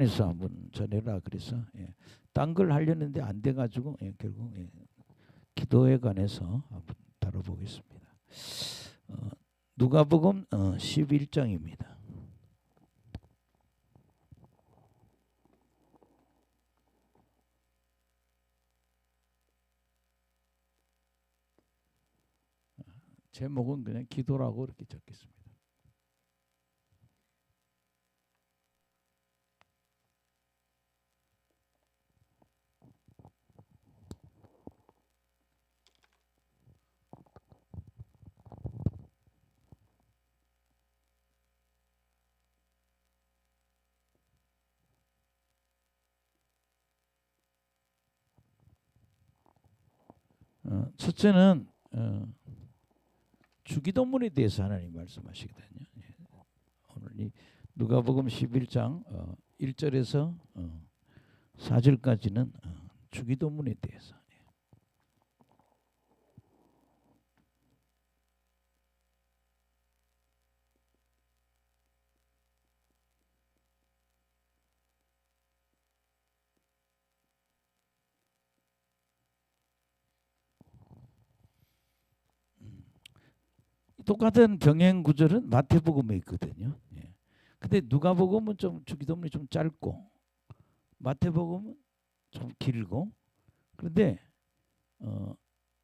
에서 한번 전해라 그래서 딴 걸 하려는데 안 돼가지고 결국 기도에 관해서 한번 다뤄보겠습니다. 누가복음 11장입니다. 제목은 그냥 기도라고 이렇게 적겠습니다. 첫째는 주기도문에 대해서 하나님 말씀하시거든요. 오늘 이 누가복음 11장 1절에서 4절까지는 주기도문에 대해서. 똑같은 병행 구절은 마태복음에 있거든요. 근데 누가복음은 좀 주기도문이 좀 짧고 마태복음은 좀 길고, 그런데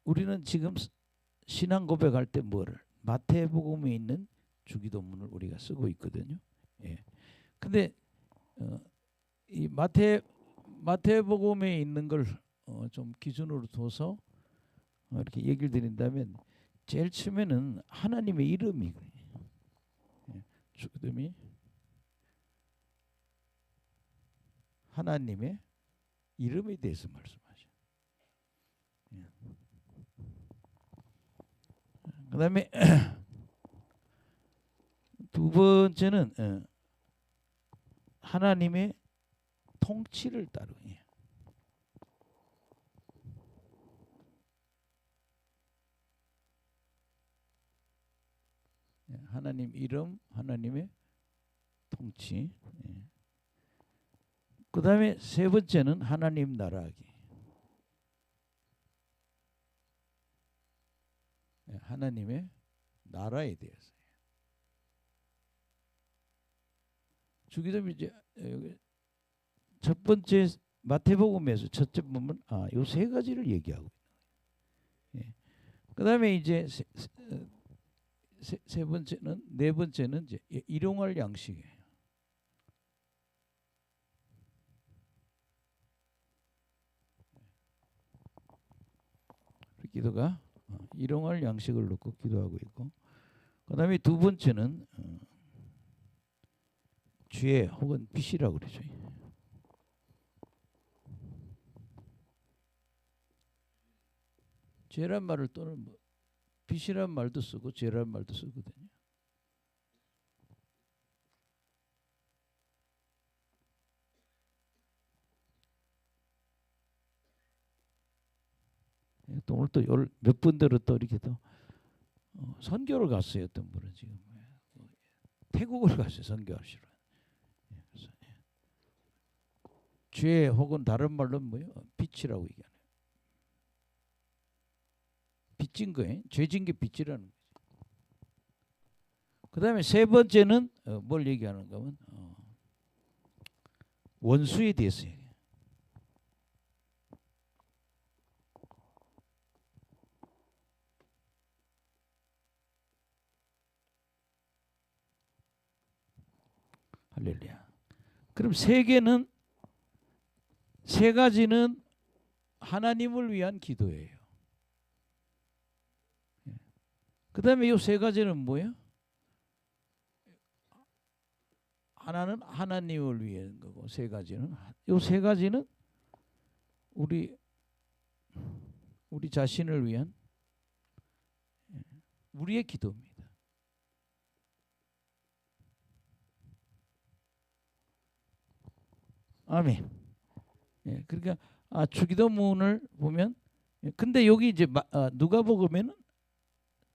우리는 지금 신앙 고백할 때 뭐를 마태복음에 있는 주기도문을 우리가 쓰고 있거든요. 근데 이 마태복음에 있는 걸 좀 기준으로 둬서 이렇게 얘기를 드린다면 제일 처음에는 하나님의 이름이 주기도문이 하나님의 이름에 대해서 말씀하셔. 그 다음에 두 번째는 하나님의 통치를 따르고. 하나님 이름, 하나님의 통치. 그 다음에 세 번째는 하나님 나라하기. 하나님의 나라에 대해서. 주기도문 이제 첫 번째 마태복음에서 첫째 보면 요 세 가지를 얘기하고 있는. 그 다음에 이제 세 번째는 네 번째는 이제 일용할 양식이에요. 기도가 일용할 양식을 놓고 기도하고 있고, 그 다음에 두 번째는 죄 혹은 빚이라고 그러죠. 죄란 말을 또는 뭐 빚이란 말도 쓰고 죄란 말도 쓰거든요. 또 오늘 또 몇 분들은 또 이렇게 또 선교를 갔어요. 어떤 분은 지금 태국을 갔어요. 선교하시러. 그래서 죄 혹은 다른 말로 뭐요? 빚이라고 얘기하네요. 빚진 거예요. 죄진 게 빚이라는 거죠. 그 다음에 세 번째는 뭘 얘기하는가 하면 원수에 대해서 얘기해요. 할렐루야. 그럼 세 가지는 하나님을 위한 기도예요. 그 다음에 이 세 가지는 뭐예요? 하나는 하나님을 위한 거고, 세 가지는 우리 자신을 위한 우리의 기도입니다. 아멘. 그러니까 주기도문을 보면, 근데 여기 이제 누가복음에는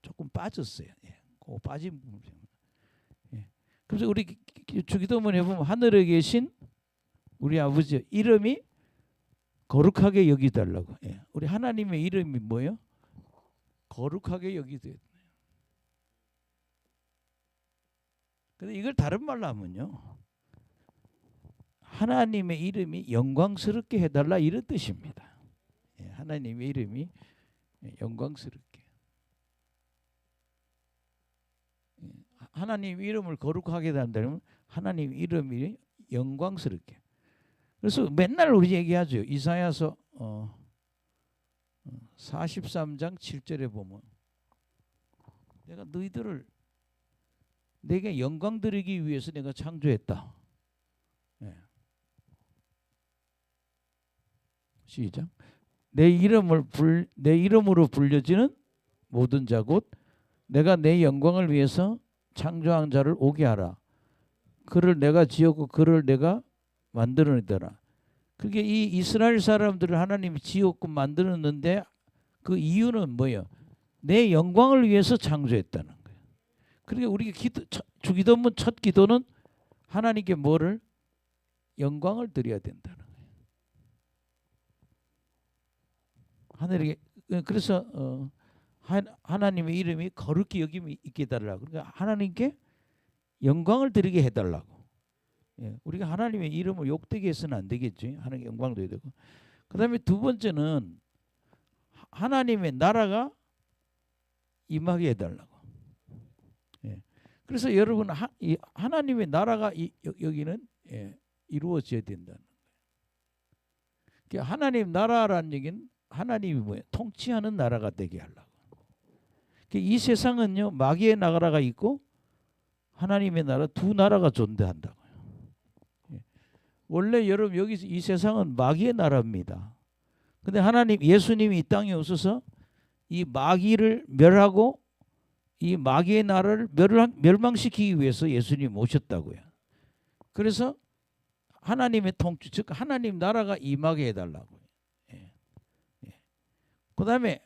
조금 빠졌어요. 그 빠진 부분. 그래서 우리 주기도문에 보면 하늘에 계신 우리 아버지 이름이 거룩하게 여기달라고. 예. 우리 하나님의 이름이 뭐예요? 거룩하게 여기돼. 근데 이걸 다른 말로 하면요, 하나님의 이름이 영광스럽게 해달라 이런 뜻입니다. 예. 하나님의 이름이 영광스럽게. 예. 하나님 이름을 거룩하게 한다면 하나님 이름이 영광스럽게. 그래서 맨날 우리 얘기하죠. 이사야서 43장 7절에 보면 내가 너희들을 내게 영광 드리기 위해서 내가 창조했다. 네. 시작. 내 이름으로 불려지는 모든 자 곧 내가 내 영광을 위해서 창조한 자를 오게 하라. 그를 내가 지었고 그를 내가 만들어내더라. 그게 이 이스라엘 사람들을 하나님이 지었고 만들었는데 그 이유는 뭐예요? 내 영광을 위해서 창조했다는 거예요. 그러니까 우리가 주기도문 첫 기도는 하나님께 뭐를? 영광을 드려야 된다는 거예요. 하늘에게. 그래서 하나님의 이름이 거룩히 여김이 있게 해달라고. 그러니까 하나님께 영광을 드리게 해달라고. 예, 우리가 하나님의 이름을 욕되게 해서는 안 되겠지. 하나님께 영광 드려야 되고. 그 다음에 두 번째는 하나님의 나라가 임하게 해달라고. 예. 그래서 여러분 하나님의 나라가 여기는 이루어져야 된다는 거예요. 그러니까 하나님 나라라는 얘기는 하나님이 뭐예요? 통치하는 나라가 되게 하려고. 그러니까 이 세상은요, 마귀의 나라가 있고 하나님의 나라, 두 나라가 존재한다고요. 예. 원래 여러분 여기서 이 세상은 마귀의 나라입니다. 근데 예수님이 이 땅에 오셔서 이 마귀를 멸하고 이 마귀의 나라를 멸망시키기 위해서 예수님이 오셨다고요. 그래서 하나님의 통치, 즉 하나님 나라가 임하게 해달라고요. 예. 예. 그 다음에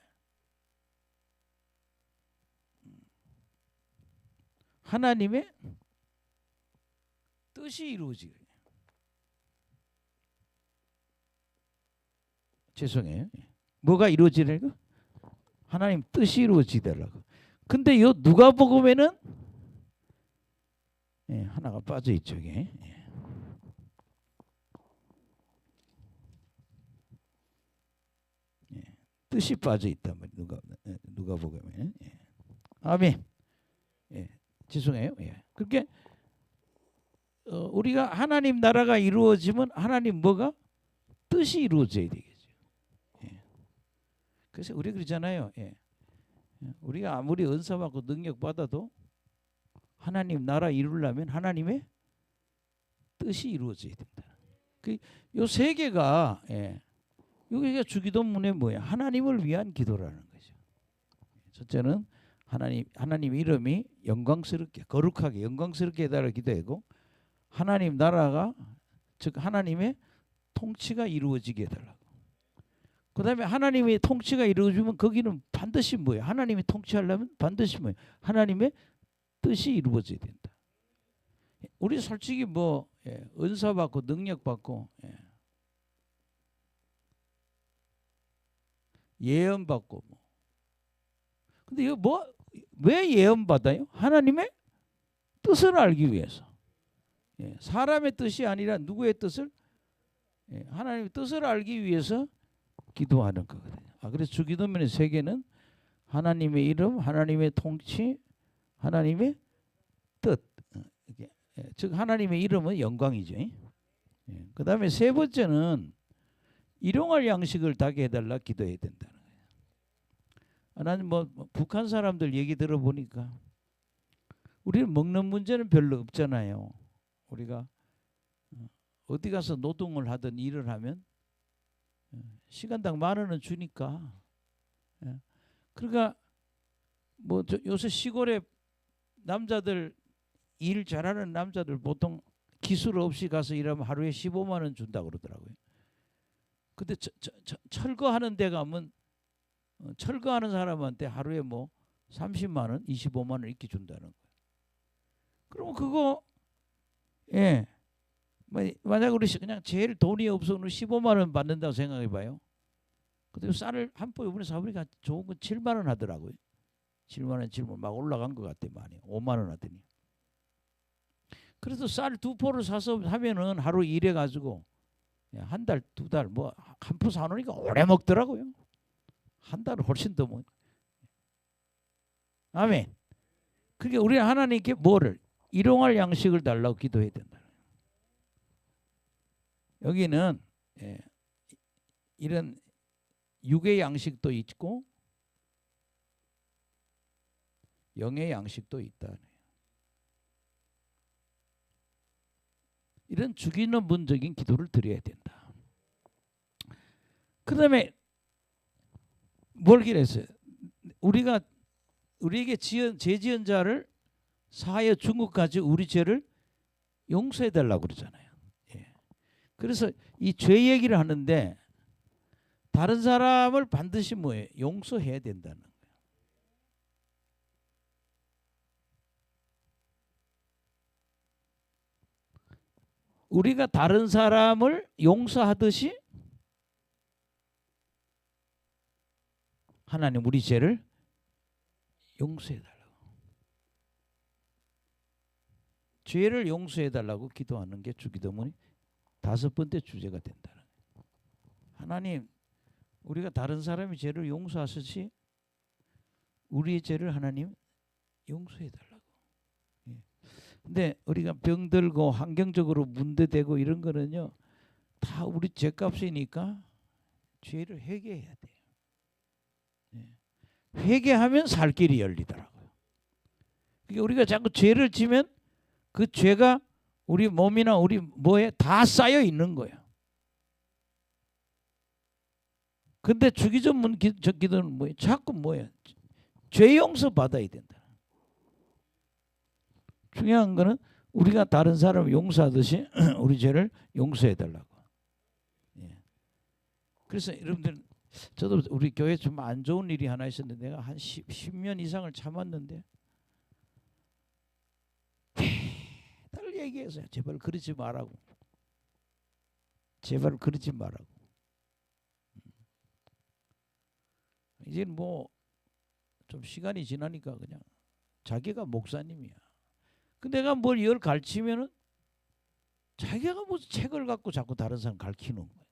하나님의 뜻이 이루어지게. 죄송해요. 뭐가 이루어지려고? 하나님 뜻이 이루어지더라고. 근데 요 누가복음에는 하나가 빠져 있죠. 이게. 뜻이 빠져 있단 말이에요. 누가복음에. 아멘. 죄송해요. 그렇게 우리가 하나님 나라가 이루어지면 하나님 뭐가? 뜻이 이루어져야 되겠죠. 그래서 우리 그러잖아요. 우리가 아무리 은사 받고 능력 받아도 하나님 나라 이루려면 하나님의 뜻이 이루어져야 된다. 요 세 개가 여기가 주기도문에 뭐야? 하나님을 위한 기도라는 거죠. 첫째는 하나님 이름이 영광스럽게 거룩하게 영광스럽게 해달라 기도하고 하나님 나라가 즉 하나님의 통치가 이루어지게 해달라고. 그 다음에 하나님의 통치가 이루어지면 거기는 반드시 뭐예요? 하나님이 통치하려면 반드시 뭐예요? 하나님의 뜻이 이루어져야 된다. 우리 솔직히 뭐 은사 받고 능력 받고 예언 받고 뭐. 근데 이거 왜 예언 받아요? 하나님의 뜻을 알기 위해서. 사람의 뜻이 아니라 누구의 뜻을? 하나님의 뜻을 알기 위해서 기도하는 거거든요. 그래서 주기도문의 세 개는 하나님의 이름, 하나님의 통치, 하나님의 뜻. 즉 하나님의 이름은 영광이죠. 그 다음에 세 번째는 일용할 양식을 닭게 해달라 기도해야 된다는 거예요. 나는 뭐 북한 사람들 얘기 들어보니까 우리는 먹는 문제는 별로 없잖아요. 우리가 어디 가서 노동을 하든 일을 하면 시간당 10,000원은 주니까. 그러니까 뭐 요새 시골에 남자들 일 잘하는 남자들 보통 기술 없이 가서 일하면 하루에 15만 원 준다고 그러더라고요. 근데 철거하는 데 가면 철거하는 사람한테 하루에 뭐 30만 원, 25만 원 이렇게 준다는 거예요. 그러면 그거 만약 우리 그냥 제일 돈이 없어 15만 원 받는다고 생각해봐요. 근데 쌀을 한 포 이번에 사보니까 좋은 건 7만 원 하더라고요. 7만 원, 7만 원 막 올라간 것 같아 많이. 5만 원 하더니. 그래서 쌀 2포를 사서 하면은 하루 일해 가지고 한 달, 2달 뭐 한 포 사놓으니까 오래 먹더라고요. 한 달은 훨씬 더 먹. 아멘. 그게 우리 하나님께 뭐를 일용할 양식을 달라고 기도해야 된다. 여기는 이런 육의 양식도 있고 영의 양식도 있다. 이런 죽이는 문적인 기도를 드려야 된다. 그 다음에 뭘 기도했어요? 우리가 우리에게 죄 지은 자를 사하여 준 것까지 우리 죄를 용서해 달라고 그러잖아요. 예. 그래서 이 죄 얘기를 하는데 다른 사람을 반드시 뭐예요? 용서해야 된다는 거예요. 우리가 다른 사람을 용서하듯이 하나님 우리 죄를 용서해 달라고. 죄를 용서해 달라고 기도하는 게 주기도문이 5번째 주제가 된다는 거예요. 하나님 우리가 다른 사람의 죄를 용서하듯이 우리의 죄를 하나님 용서해 달라고. 예. 근데 우리가 병들고 환경적으로 문제되고 이런 거는요 다 우리 죄값이니까 죄를 회개해야 돼요. 예. 회개하면 살 길이 열리더라고요. 그러니까 우리가 자꾸 죄를 지면 그 죄가 우리 몸이나 우리 뭐에 다 쌓여 있는 거예요. 근데 주기 전 기도는 뭐예요? 자꾸 뭐예요? 죄 용서 받아야 된다. 중요한 거는 우리가 다른 사람을 용서하듯이 우리 죄를 용서해 달라고. 예. 그래서 여러분들 저도 우리 교회 좀 안 좋은 일이 하나 있었는데 내가 한 10년 이상을 참았는데 매달 얘기했어요. 제발 그러지 말라고. 제발 그러지 말라고. 이제는 뭐 좀 시간이 지나니까 그냥 자기가 목사님이야. 그 내가 뭘 이걸 가르치면은 자기가 무슨 책을 갖고 자꾸 다른 사람 가르치는 거야.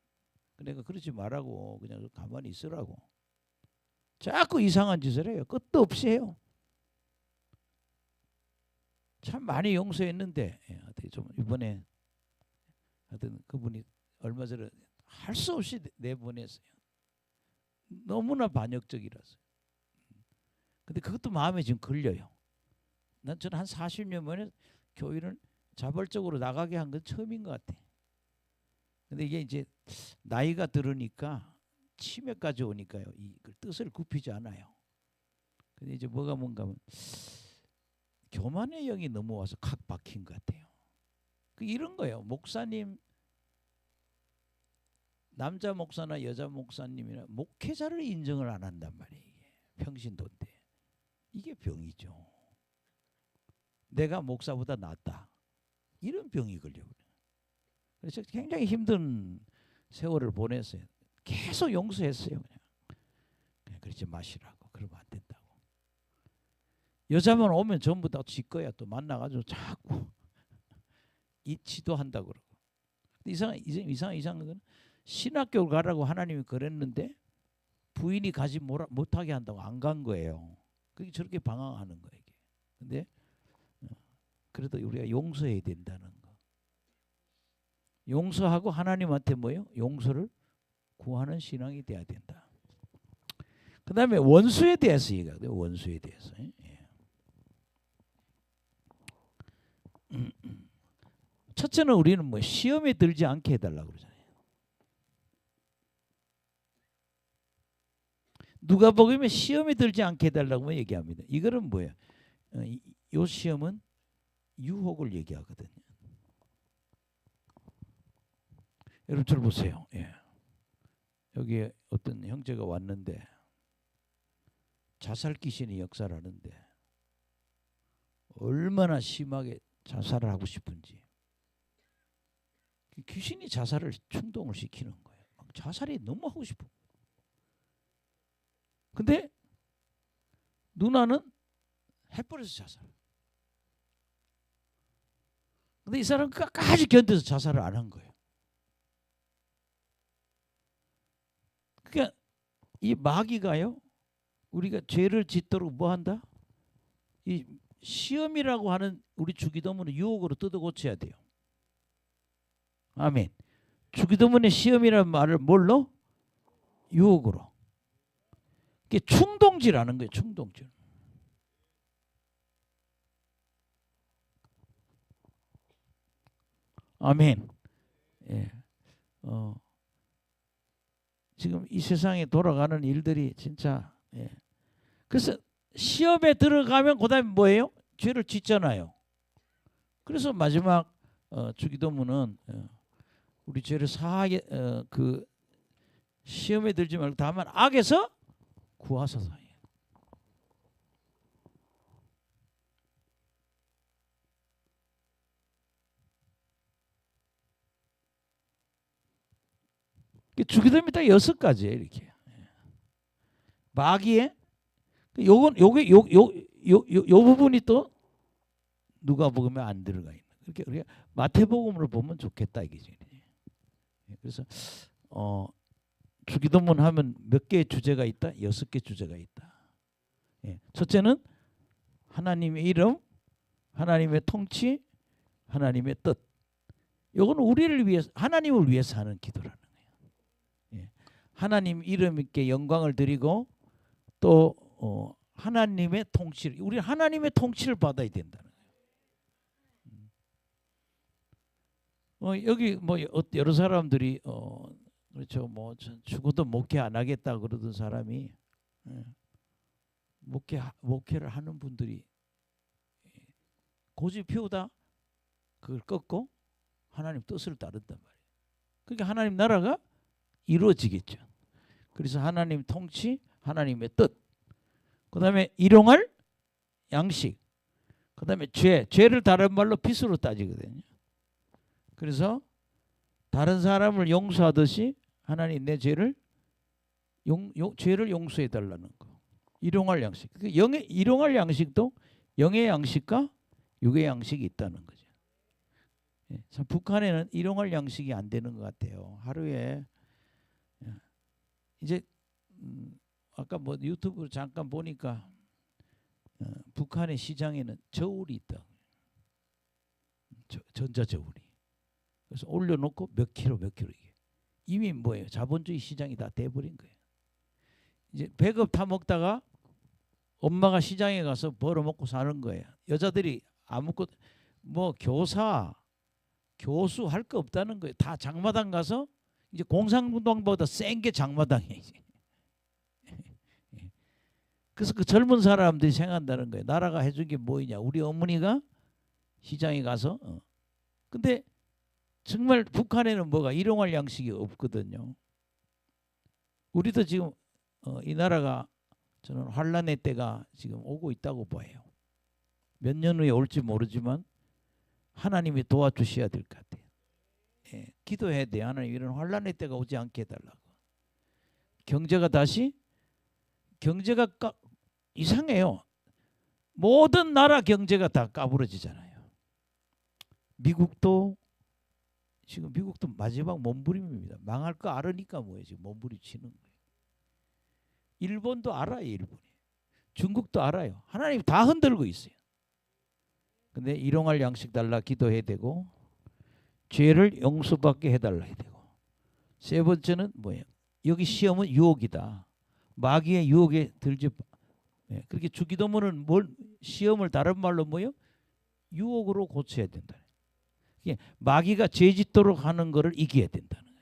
내가 그러지 말라고 그냥 가만히 있으라고. 자꾸 이상한 짓을 해요. 끝도 없이 해요. 참 많이 용서했는데 어떻게 좀 이번에 하여튼 그분이 얼마 전에 할 수 없이 내보냈어요. 너무나 반역적이라서. 근데 그것도 마음에 지금 걸려요. 저는 한 40년 만에 교회를 자발적으로 나가게 한 건 처음인 것 같아. 근데 이게 이제 나이가 들으니까 치매까지 오니까요. 이 뜻을 굽히지 않아요. 근데 이제 뭔가 하면 교만의 영이 넘어와서 칵 박힌 것 같아요. 이런 거예요. 목사님, 남자 목사나 여자 목사님이나 목회자를 인정을 안 한단 말이에요. 이게 평신도인데. 이게 병이죠. 내가 목사보다 낫다. 이런 병이 걸려버려요. 그래서 굉장히 힘든 세월을 보냈어요. 계속 용서했어요. 그냥 그러지 마시라고. 그러면 안 된다고. 여자만 오면 전부 다 지 거야. 또 만나가지고 자꾸 이 지도한다고 그러고. 이상한 건 신학교를 가라고 하나님이 그랬는데 부인이 가지 못하게 한다고 안 간 거예요. 그게 저렇게 방황하는 거예요. 근데 그래도 우리가 용서해야 된다는 거. 용서하고 하나님한테 뭐예요? 용서를 구하는 신앙이 돼야 된다. 그 다음에 원수에 대해서 얘기해요. 원수에 대해서. 예. 첫째는 우리는 뭐 시험에 들지 않게 해달라고 그러잖아요. 누가복음에 시험에 들지 않게 해달라고 얘기합니다. 이거는 뭐예요? 이 시험은 유혹을 얘기하거든요. 여러분 잘 보세요. 예. 여기에 어떤 형제가 왔는데 자살 귀신이 역사를 하는데 얼마나 심하게 자살을 하고 싶은지 귀신이 자살을 충동을 시키는 거예요. 막 자살이 너무 하고 싶어. 근데 누나는 해버려서 자살. 근데 이 사람은 끝까지 견뎌서 자살을 안 한 거예요. 그러니까 이 마귀가요, 우리가 죄를 짓도록 뭐 한다? 이 시험이라고 하는 우리 주기도문을 유혹으로 뜯어 고쳐야 돼요. 아멘. 주기도문의 시험이라는 말을 뭘로? 유혹으로. 그게 충동질하는 거예요. 충동질. 아멘. 예. 지금 이 세상에 돌아가는 일들이 진짜. 예. 그래서 시험에 들어가면 그다음에 뭐예요? 죄를 짓잖아요. 그래서 마지막 주기도문은 우리 죄를 사하게 그 시험에 들지 말고 다만 악에서 구하소서. 주기도문이 딱 6가지예요. 이렇게 마귀의 요건 요게 요 부분이 또 누가복음에 안 들어가 있는. 그렇게 우리가 마태복음으로 보면 좋겠다 이거지. 그래서 주기도문 하면 몇 개의 주제가 있다? 6개 주제가 있다. 예. 첫째는 하나님의 이름, 하나님의 통치, 하나님의 뜻. 요거는 우리를 위해서, 하나님을 위해서 하는 기도라는 거예요. 예. 하나님 이름께 영광을 드리고 또 하나님의 통치를, 우리 하나님의 통치를 받아야 된다는 거예요. 여기 뭐 여러 사람들이 그렇죠. 뭐 죽어도 목회 안 하겠다 그러던 사람이 목회를 하는 분들이 고집 피우다 그걸 꺾고 하나님 뜻을 따른단 말이에요. 그러니까 하나님 나라가 이루어지겠죠. 그래서 하나님 통치, 하나님의 뜻, 그 다음에 일용할 양식, 그 다음에 죄를 다른 말로 빚으로 따지거든요. 그래서 다른 사람을 용서하듯이 하나님 내 죄를 용서해 달라는 거. 일용할 양식. 일용할 양식도 영의 양식과 육의 양식이 있다는 거죠. 예, 참 북한에는 일용할 양식이 안 되는 것 같아요. 하루에 이제 아까 뭐 유튜브 잠깐 보니까 북한의 시장에는 저울이 있다. 전자저울이. 그래서 올려놓고 몇 킬로 이게. 이미 뭐예요? 자본주의 시장이 다 돼버린 거예요. 이제 배급 타 먹다가 엄마가 시장에 가서 벌어먹고 사는 거예요. 여자들이 아무것도 뭐 교사, 교수 할 거 없다는 거예요. 다 장마당 가서 이제 공산당보다 센 게 장마당이에요. 그래서 그 젊은 사람들이 생각한다는 거예요. 나라가 해준 게 뭐이냐. 우리 어머니가 시장에 가서 근데 정말 북한에는 뭐가 일용할 양식이 없거든요. 우리도 지금 이 나라가 저는 환란의 때가 지금 오고 있다고 봐요. 몇 년 후에 올지 모르지만 하나님이 도와주셔야 될 것 같아요. 예, 기도해야 돼요. 하나님 이런 환란의 때가 오지 않게 해달라고. 경제가 이상해요. 모든 나라 경제가 다 까부러지잖아요. 미국도 마지막 몸부림입니다. 망할 거 알으니까 뭐예요? 지금 몸부림치는 거예요. 일본도 알아요. 일본이. 중국도 알아요. 하나님 다 흔들고 있어요. 근데 일용할 양식 달라 기도해야 되고 죄를 용서받게 해달라 해야 되고 세 번째는 뭐예요? 여기 시험은 유혹이다. 마귀의 유혹에 들지. 네, 그렇게 주기도문은 시험을 다른 말로 뭐요? 유혹으로 고쳐야 된다. 마귀가 죄짓도록 하는 것을 이겨야 된다는 거예요.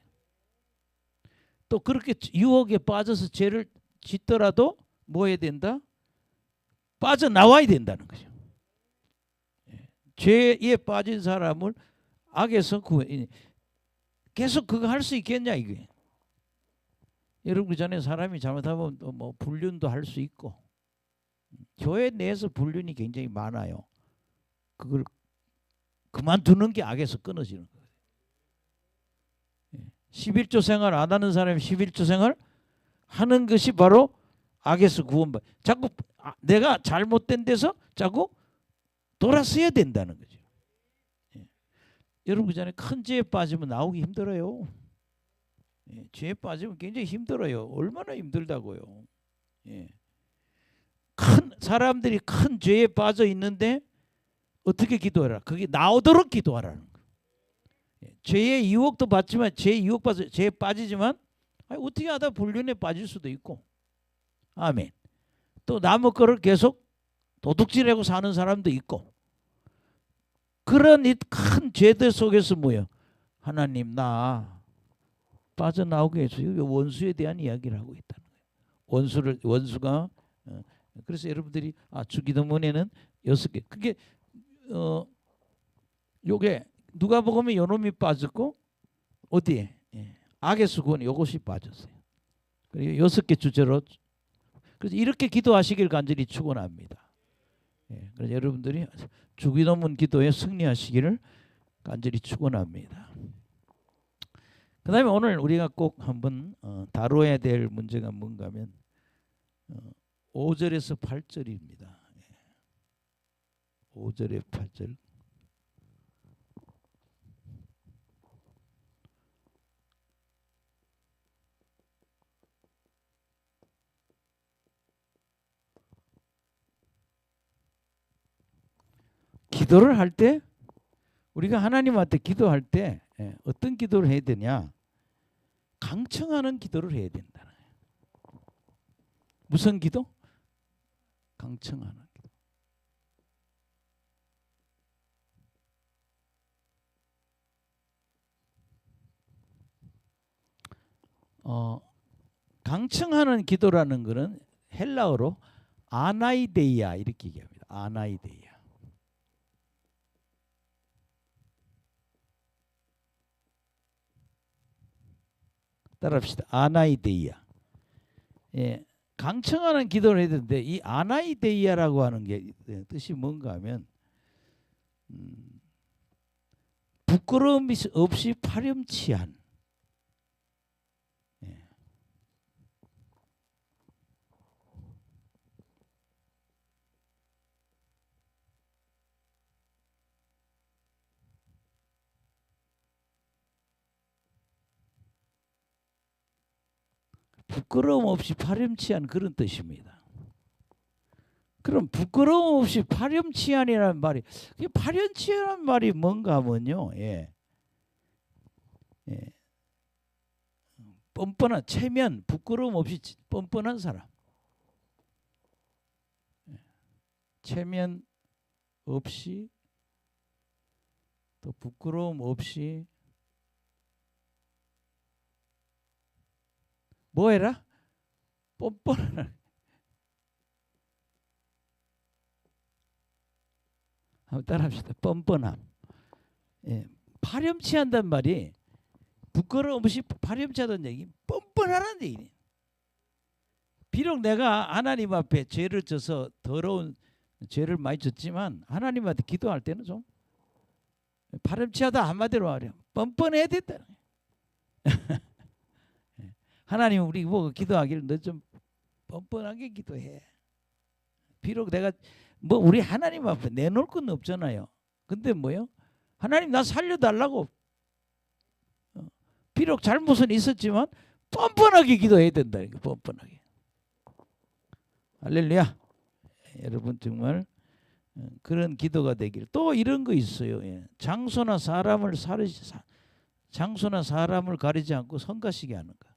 또 그렇게 유혹에 빠져서 죄를 짓더라도 뭐 해야 된다? 빠져나와야 된다는 거죠. 죄에 빠진 사람을 악에서 계속 그거 할 수 있겠냐 이게. 여러분 그 전에 사람이 잘못하면 뭐 불륜도 할 수 있고 교회 내에서 불륜이 굉장히 많아요. 그걸 그만두는 게 악에서 끊어지는 거예요. 11조 생활 안 하는 사람이 11조 생활 하는 것이 바로 악에서 구원받. 자꾸 내가 잘못된 데서 자꾸 돌아서야 된다는 거죠. 예. 여러분 그 전에 큰 죄에 빠지면 나오기 힘들어요. 예. 죄에 빠지면 굉장히 힘들어요. 얼마나 힘들다고요. 예. 큰 사람들이 큰 죄에 빠져 있는데 어떻게 기도하라? 그게 나오도록 기도하라는 거예요. 예. 죄의 유혹도 받지만 죄의 유혹 받아 죄에 빠지지만 어떻게 하다 불륜에 빠질 수도 있고, 아멘. 또 남의 거를 계속 도둑질하고 사는 사람도 있고, 그런 이 큰 죄들 속에서 뭐예요? 하나님 나 빠져나오게 해주세요. 원수에 대한 이야기를 하고 있다는 거예요. 원수가 그래서 여러분들이 주기도문에는 6개. 그게 요게 누가복음에 요놈이 빠졌고 어디에? 예. 악에서 구원 요것이 빠졌어요. 그리고 6개 주제로. 그래서 이렇게 기도하시길 간절히 축원합니다. 예. 그래서 여러분들이 주기도문 기도에 승리하시기를 간절히 축원합니다. 그다음에 오늘 우리가 꼭 한번 다뤄야 될 문제가 뭔가 하면 5절에서 8절입니다. 5절에 8절. 기도를 할 때 우리가 하나님한테 기도할 때 어떤 기도를 해야 되냐? 강청하는 기도를 해야 된다. 무슨 기도? 강청하는 기도. 강청하는 기도라는 것은 헬라어로 아나이데이아 이렇게 얘기합니다. 아나이데이아. 따라합시다. 아나이데이아. 예, 강청하는 기도를 해야 되는데 이 아나이데이아라고 하는 게 뜻이 뭔가 하면 부끄러움 없이 파렴치한, 예. 부끄러움 없이 파렴치한 그런 뜻입니다. 그럼 부끄러움 없이 파렴치한이라는 말이, 파렴치한이라는 말이 뭔가 하면요, 예. 예. 뻔뻔한, 체면, 부끄러움 없이 뻔뻔한 사람, 예. 체면 없이 또 부끄러움 없이 뭐 해라? 뻔뻔한. 한번 따라합시다. 뻔뻔함. 예. 파렴치한단 말이 부끄러움 없이 파렴치하다는 얘기, 뻔뻔하다는 얘기네. 비록 내가 하나님 앞에 죄를 져서 더러운 죄를 많이 졌지만 하나님한테 기도할 때는 좀 파렴치하다 한마디로 말해요. 뻔뻔해야 된다는 거예요. 하나님 우리 보고 기도하기를 너 좀 뻔뻔하게 기도해. 비록 내가 뭐 우리 하나님 앞에 내놓을 건 없잖아요. 근데 뭐요? 하나님 나 살려달라고. 비록 잘못은 있었지만 뻔뻔하게 기도해야 된다. 뻔뻔하게. 할렐루야. 여러분 정말 그런 기도가 되길. 또 이런 거 있어요. 장소나 사람을 가리지 않고 성가시게 하는 거.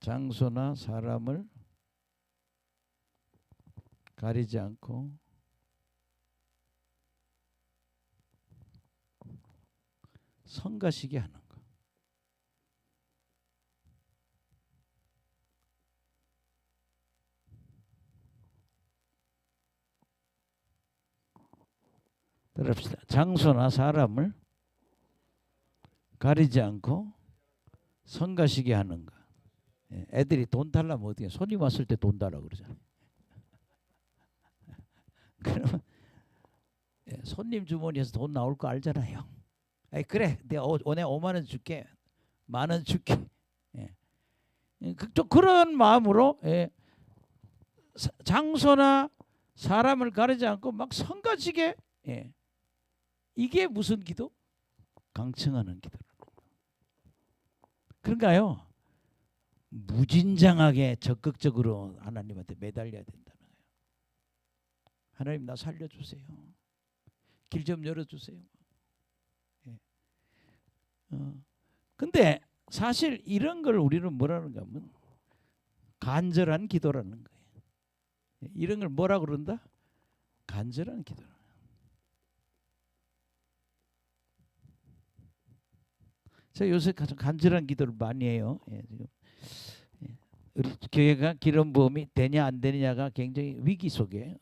장소나 사람을 가리지 않고 성가시게 하는 거. 들읍시다. 장소나 사람을 가리지 않고 성가시게 하는 거. 애들이 돈 달라면 어떻게 손님 왔을 때 돈 달라고 그러잖아요. 그러면 손님 주머니에서 돈 나올 거 알잖아요. 아이 그래, 내가 오늘 5만 원 줄게, 10,000원 줄게. 예. 또 그런 마음으로 장소나 사람을 가리지 않고 막 성가지게 이게 무슨 기도? 강청하는 기도. 그런가요? 무진장하게 적극적으로 하나님한테 매달려야 된다는 거예요. 하나님 나 살려주세요. 길 좀 열어주세요. 근데 사실 이런 걸 우리는 뭐라는가 하면 간절한 기도라는 거예요. 이런 걸 뭐라 그런다? 간절한 기도. 제가 요새 간절한 기도를 많이 해요. 지금 우리 교회가 기름 부음이 되냐 안 되느냐가 굉장히 위기 속에.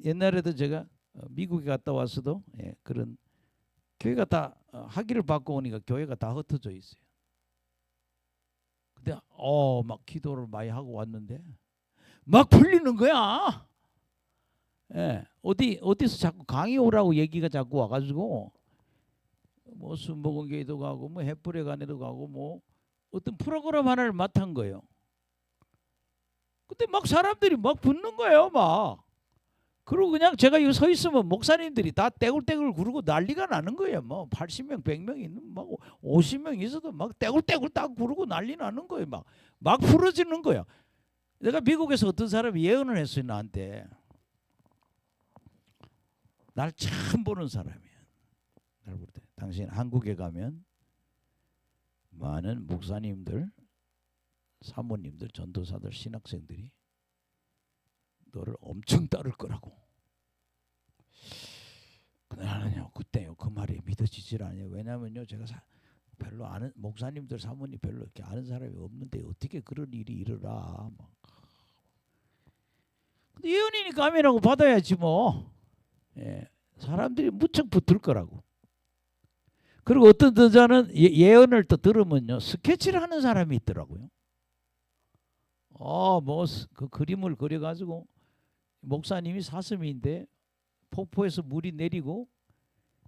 옛날에도 제가 미국에 갔다 와서도 그런 교회가 다 학위를 받고 오니까 교회가 다 흩어져 있어요. 근데 막 기도를 많이 하고 왔는데 막 풀리는 거야. 어디서 자꾸 강의 오라고 얘기가 자꾸 와가지고 뭐 순복음교회도 가고 뭐 햇불의관에도 가고 뭐 어떤 프로그램 하나를 맡은 거예요. 근데 막 사람들이 막 붙는 거예요, 막. 그리고 그냥 제가 여기 서 있으면 목사님들이 다 떼굴떼굴 구르고 난리가 나는 거예요. 뭐 80명, 100명 있는 막 50명 있어도 막 떼굴떼굴 딱 구르고 난리 나는 거예요. 막 풀어지는 거예요. 내가 미국에서 어떤 사람이 예언을 했어요, 나한테. 날 처음 보는 사람이야. 날 볼 때. 당신 한국에 가면 많은 목사님들, 사모님들, 전도사들, 신학생들이 너를 엄청 따를 거라고. 근데 나는요 그때요 그 말이 믿어지질 않아요. 왜냐면요 제가 별로 아는 목사님들, 사모님 별로 이렇게 아는 사람이 없는데 어떻게 그런 일이 일어나. 막. 근데 예언이니까 아멘하고 받아야지 뭐. 사람들이 무척 붙을 거라고. 그리고 어떤 저자는 예언을 또 들으면요 스케치를 하는 사람이 있더라고요. 뭐 그 그림을 그려가지고 목사님이 사슴인데 폭포에서 물이 내리고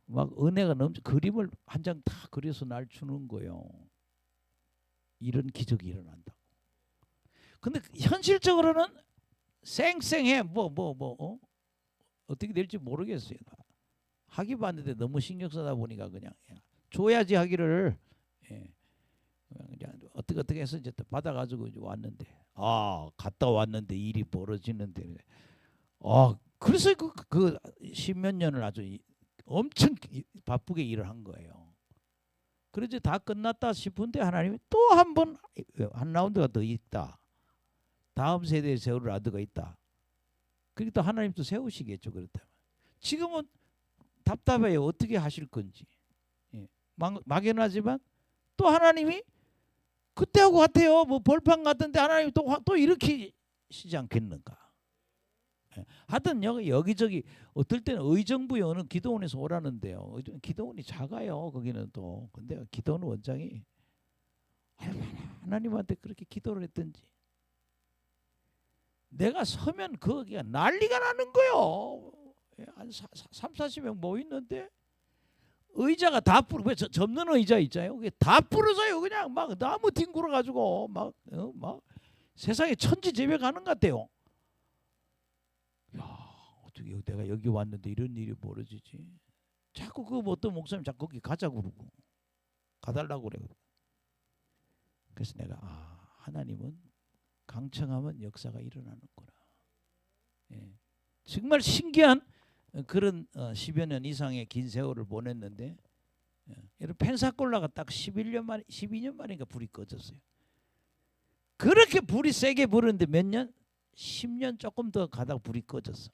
막 은혜가 넘쳐 그림을 한 장 다 그려서 날 주는 거예요. 이런 기적이 일어난다고. 근데 현실적으로는 쌩쌩해. 어떻게 될지 모르겠어요. 학위 받는데 너무 신경 쓰다 보니까 그냥 줘야지 학위를 그냥 어떻게 해서 이제 받아가지고 이제 왔는데 갔다 왔는데 일이 벌어지는데 그래서 그 십몇 년을 아주 엄청 바쁘게 일을 한 거예요. 그래서 다 끝났다 싶은데 하나님이 또 한 라운드가 더 있다. 다음 세대에 세울 라운드가 있다. 그러니까 하나님 또 세우시겠죠. 그렇다면 지금은 답답해요. 어떻게 하실 건지. 막연하지만 또 하나님이 그때하고 같아요. 뭐 벌판 같은데 하나님 또 일으키시지 않겠는가. 하여튼 여기저기 어떨 때는 의정부에 어느 기도원에서 오라는데요. 기도원이 작아요. 거기는 또. 근데 기도원 원장이 얼마나 하나님한테 그렇게 기도를 했던지. 내가 서면 거기가 난리가 나는 거예요. 한 30-40명 모였는데 의자가 다 접는 의자 있잖아요. 그게 다 부러져요. 그냥 막 나무 뒹굴어 가지고 막 세상에 천지재배 가는 것 같아요. 야, 어떻게 내가 여기 왔는데 이런 일이 벌어지지? 자꾸 그 어떤 목사님 자꾸 거기 가자고 그러고 가달라고 그래요. 그래서 내가 하나님은 강청하면 역사가 일어나는구나. 정말 신기한 그런 10여 년 이상의 긴 세월을 보냈는데 여러분 펜사콜라가 딱 12년 만인가 불이 꺼졌어요. 그렇게 불이 세게 불었는데 몇 년? 10년 조금 더 가다가 불이 꺼졌어.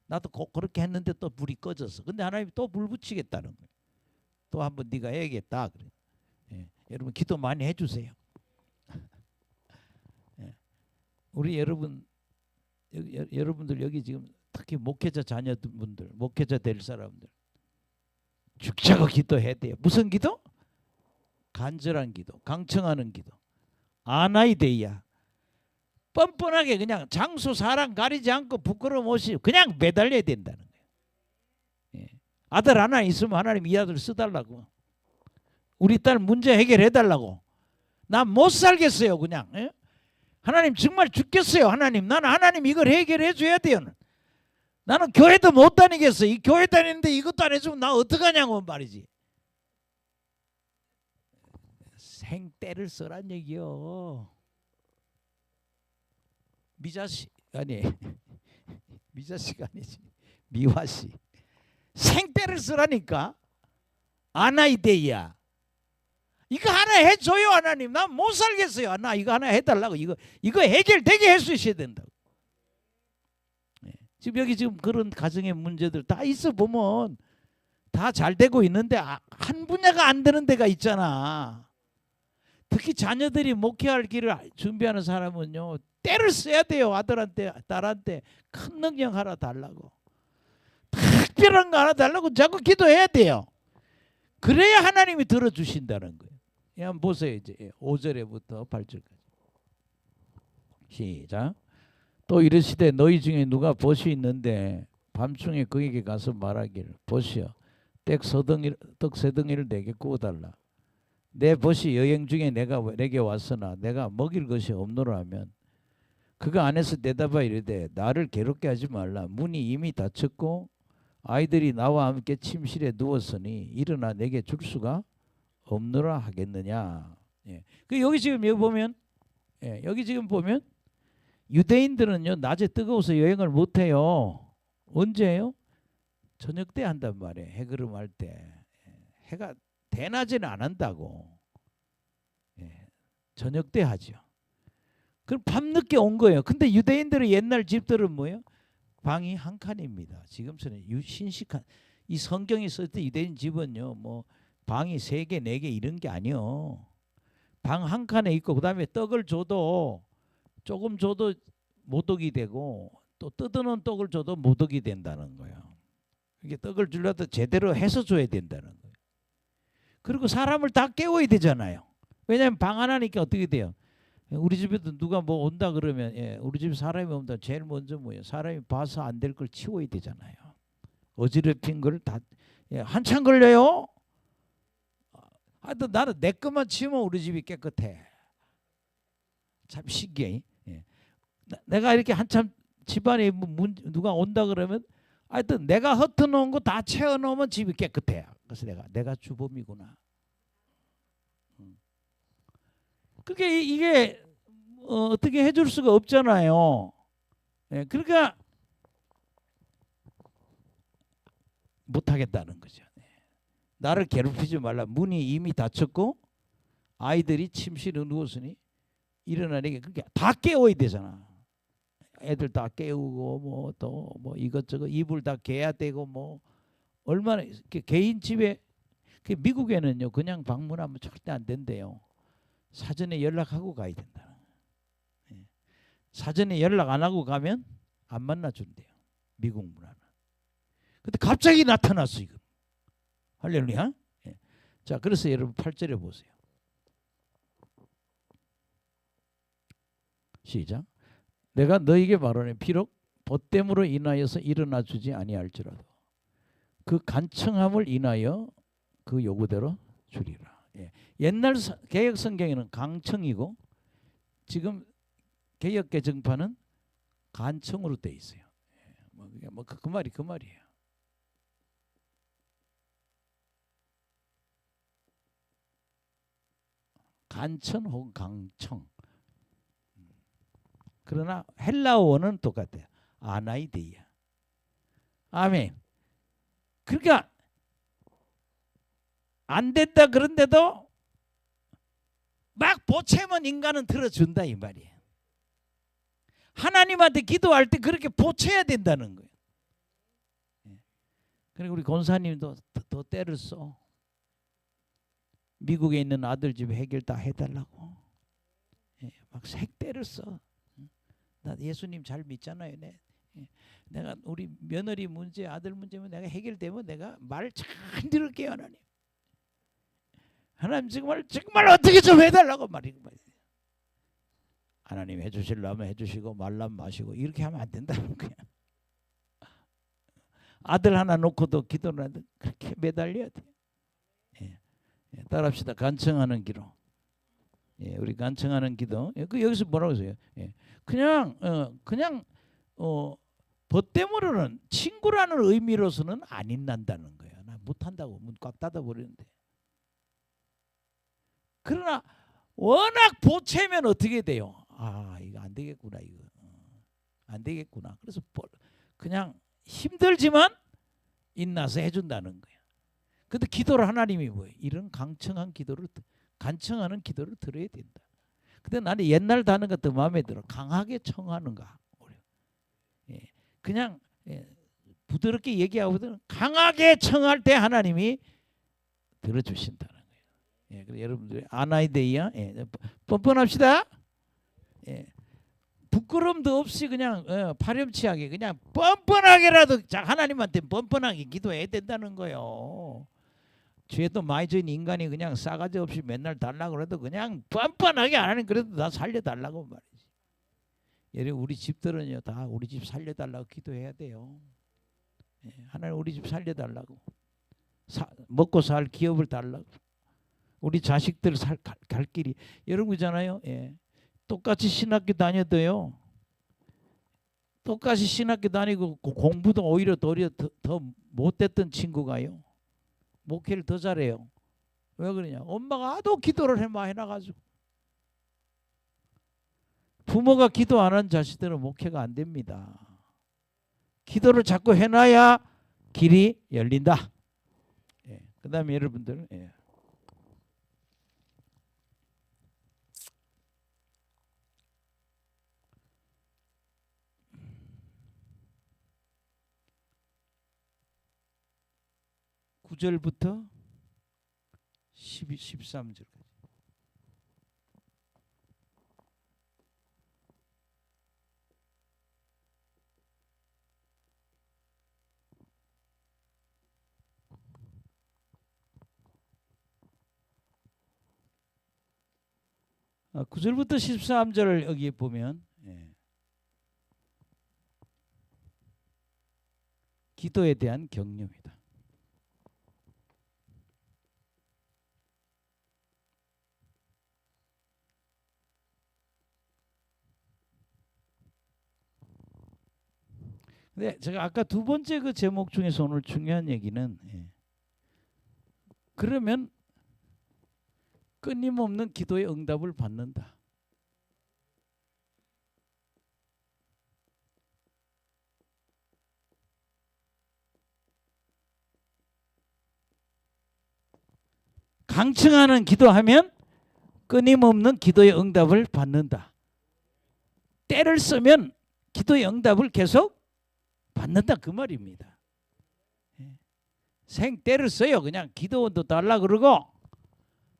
나도 그렇게 했는데 또 불이 꺼졌어. 근데 하나님이 또 불 붙이겠다는 거예요. 또 한번 네가 해야겠다. 그래. 여러분 기도 많이 해주세요. 우리 여러분들 여기 지금 특히 목회자 자녀분들, 목회자 될 사람들 죽자고 기도해야 돼요. 무슨 기도? 간절한 기도, 강청하는 기도. 아나이데이야. 뻔뻔하게 그냥 장소 사람 가리지 않고 부끄러움 없이 그냥 매달려야 된다는 거예요. 예. 아들 하나 있으면 하나님 이 아들 써달라고. 우리 딸 문제 해결해달라고. 나 못 살겠어요 그냥. 예? 하나님 정말 죽겠어요. 하나님 나는 하나님 이걸 해결해 줘야 돼요. 나는 교회도 못 다니겠어. 이 교회 다니는데 이것도 안 해주면 나 어떡하냐고 말이지. 생떼를 써란 얘기요. 미자씨 아니 미자씨가 아니지 미화씨 생떼를 쓰라니까. 아나이데이야. 이거 하나 해줘요 하나님. 나 못 살겠어요. 나 이거 하나 해달라고. 이거 해결되게 할 수 있어야 된다고. 지금 여기 지금 그런 가정의 문제들 다 있어 보면 다 잘 되고 있는데 한 분야가 안 되는 데가 있잖아. 특히 자녀들이 목회할 길을 준비하는 사람은요 때를 써야 돼요. 아들한테 딸한테 큰 능력 하나 달라고. 특별한 거 하나 달라고 자꾸 기도해야 돼요. 그래야 하나님이 들어주신다는 거예요. 한번 보세요. 이제 5절에부터 8절까지. 시작. 또 이르시되 너희 중에 누가 벗이 있는데 밤중에 그에게 가서 말하기를 보시오 떡 세 덩이를 내게 구워달라. 내 벗이 여행 중에 내게 왔으나 내가 먹일 것이 없노라 하면 그가 안에서 대답하여 이르되 나를 괴롭게 하지 말라. 문이 이미 닫혔고 아이들이 나와 함께 침실에 누웠으니 일어나 내게 줄 수가 없노라 하겠느냐. 예. 여기 지금 여기 보면 여기 지금 보면 유대인들은요 낮에 뜨거워서 여행을 못해요. 언제요? 저녁 때 한단 말이에요. 해그름할 때. 해가 대낮에는 안 한다고. 저녁 때 하죠. 그럼 밤늦게 온 거예요. 근데 유대인들의 옛날 집들은 뭐예요? 방이 한 칸입니다. 지금처럼 신식한 이 성경이 쓸 때 유대인 집은요 뭐 방이 3개 4개 이런 게 아니요. 방 한 칸에 있고 그다음에 떡을 줘도 조금 줘도 모독이 되고 또 뜯어놓은 떡을 줘도 모독이 된다는 거예요. 이게 떡을 주려도 제대로 해서 줘야 된다는 거예요. 그리고 사람을 다 깨워야 되잖아요. 왜냐하면 방 하나니까 어떻게 돼요? 우리 집에도 누가 뭐 온다 그러면 우리 집에 사람이 온다 제일 먼저 뭐예요? 사람이 봐서 안 될 걸 치워야 되잖아요. 어지럽힌 걸 다 한참 걸려요. 하여튼 나는 내 것만 치우면 우리 집이 깨끗해. 참 신기해. 내가 이렇게 한참 집안에 누가 온다 그러면 하여튼 내가 흩어놓은 거 다 채워놓으면 집이 깨끗해. 그래서 내가 주범이구나. 그게 이게 어떻게 해줄 수가 없잖아요. 그러니까 못하겠다는 거죠. 나를 괴롭히지 말라. 문이 이미 닫혔고 아이들이 침실에 누웠으니 일어나니까 그게 다 깨워야 되잖아. 애들 다 깨우고 뭐 또 뭐 이것저것 이불 다 개야 되고 뭐 얼마나 개인 집에 미국에는요 그냥 방문하면 절대 안 된대요. 사전에 연락하고 가야 된다. 사전에 연락 안 하고 가면 안 만나준대요. 미국 문화는. 근데 갑자기 나타났어 이거. 할렐루야. 자 그래서 여러분 8절에 보세요. 시작. 내가 너에게 말하노니 비록 벗됨으로 인하여서 일어나 주지 아니할지라도 그 간청함을 인하여 그 요구대로 주리라. 옛날 개역 성경에는 강청이고 지금 개역 개정판은 간청으로 돼 있어요. 그 말이 그 말이에요. 간청 혹은 강청. 그러나 헬라어는 똑같아요. 아나이데이야. 아멘. 그러니까 안 된다 그런데도 막 보채면 인간은 들어준다 이 말이에요. 하나님한테 기도할 때 그렇게 보채야 된다는 거예요. 그리고 우리 권사님도 더 때를 써. 미국에 있는 아들 집 해결 다 해달라고. 막 색때를 써. 나 예수님 잘 믿잖아요. 내가 우리 며느리 문제, 아들 문제면 내가 해결되면 내가 말 잘 들을게요 하나님. 하나님 정말 어떻게 좀 해달라고 말이에요. 하나님 해주시려면 해주시고 말라면 마시고 이렇게 하면 안 된다는 거야. 아들 하나 놓고도 기도를 하는데 그렇게 매달려야 돼. 예. 예. 따라합시다. 간청하는 기도. 예, 우리 간청하는 기도. 예, 그 여기서 뭐라고 했어요? 예. 그냥 벗대물로는 친구라는 의미로서는 안 인난다는 거예요. 나 못한다고 문 꽉 닫아 버리는데. 그러나 워낙 보채면 어떻게 돼요? 아, 이거 안 되겠구나, 이거. 안 되겠구나. 그래서 그냥 힘들지만 인나서 해준다는 거예요. 근데 기도를 하나님이 뭐예요? 이런 간청하는 기도를 들어야 된다. 근데 나는 옛날 단어가 더 마음에 들어. 강하게 청하는가. 예, 그냥 부드럽게 얘기하거든. 강하게 청할 때 하나님이 들어주신다는 거예요. 예, 그래서 여러분들 아나이데이야, 뻔뻔합시다. 예, 부끄럼도 없이 그냥 파렴치하게 그냥 뻔뻔하게라도 하나님한테 뻔뻔하게 기도해야 된다는 거예요. 죄도 많이 지은 인간이 그냥 싸가지 없이 맨날 달라고 그래도 그냥 뻔뻔하게 안 하는 그래도 나 살려달라고 말이지. 여러분 우리 집들은요 다 우리 집 살려달라고 기도해야 돼요. 예, 하나님 우리 집 살려달라고 먹고 살 기업을 달라고 우리 자식들 갈 길이 여러분 있잖아요. 예, 똑같이 신학교 다녀도요. 똑같이 신학교 다니고 공부도 오히려 더 못됐던 친구가요. 목회를 더 잘해요. 왜 그러냐? 엄마가 하도 기도를 해놔가지고. 부모가 기도 안 하는 자식들은 목회가 안 됩니다. 기도를 자꾸 해놔야 길이 열린다. 예. 그 다음에 여러분들 (9절부터) 13절까지. (9절부터) 13절을 여기 보면 기도에 대한 격려입니다. 근데 제가 아까 두 번째 그 제목 중에서 오늘 중요한 얘기는 그러면 끊임없는 기도의 응답을 받는다. 강청하는 기도하면 끊임없는 기도의 응답을 받는다. 때를 쓰면 기도의 응답을 계속 받는다 그 말입니다. 생때를 써요. 그냥 기도원도 달라 그러고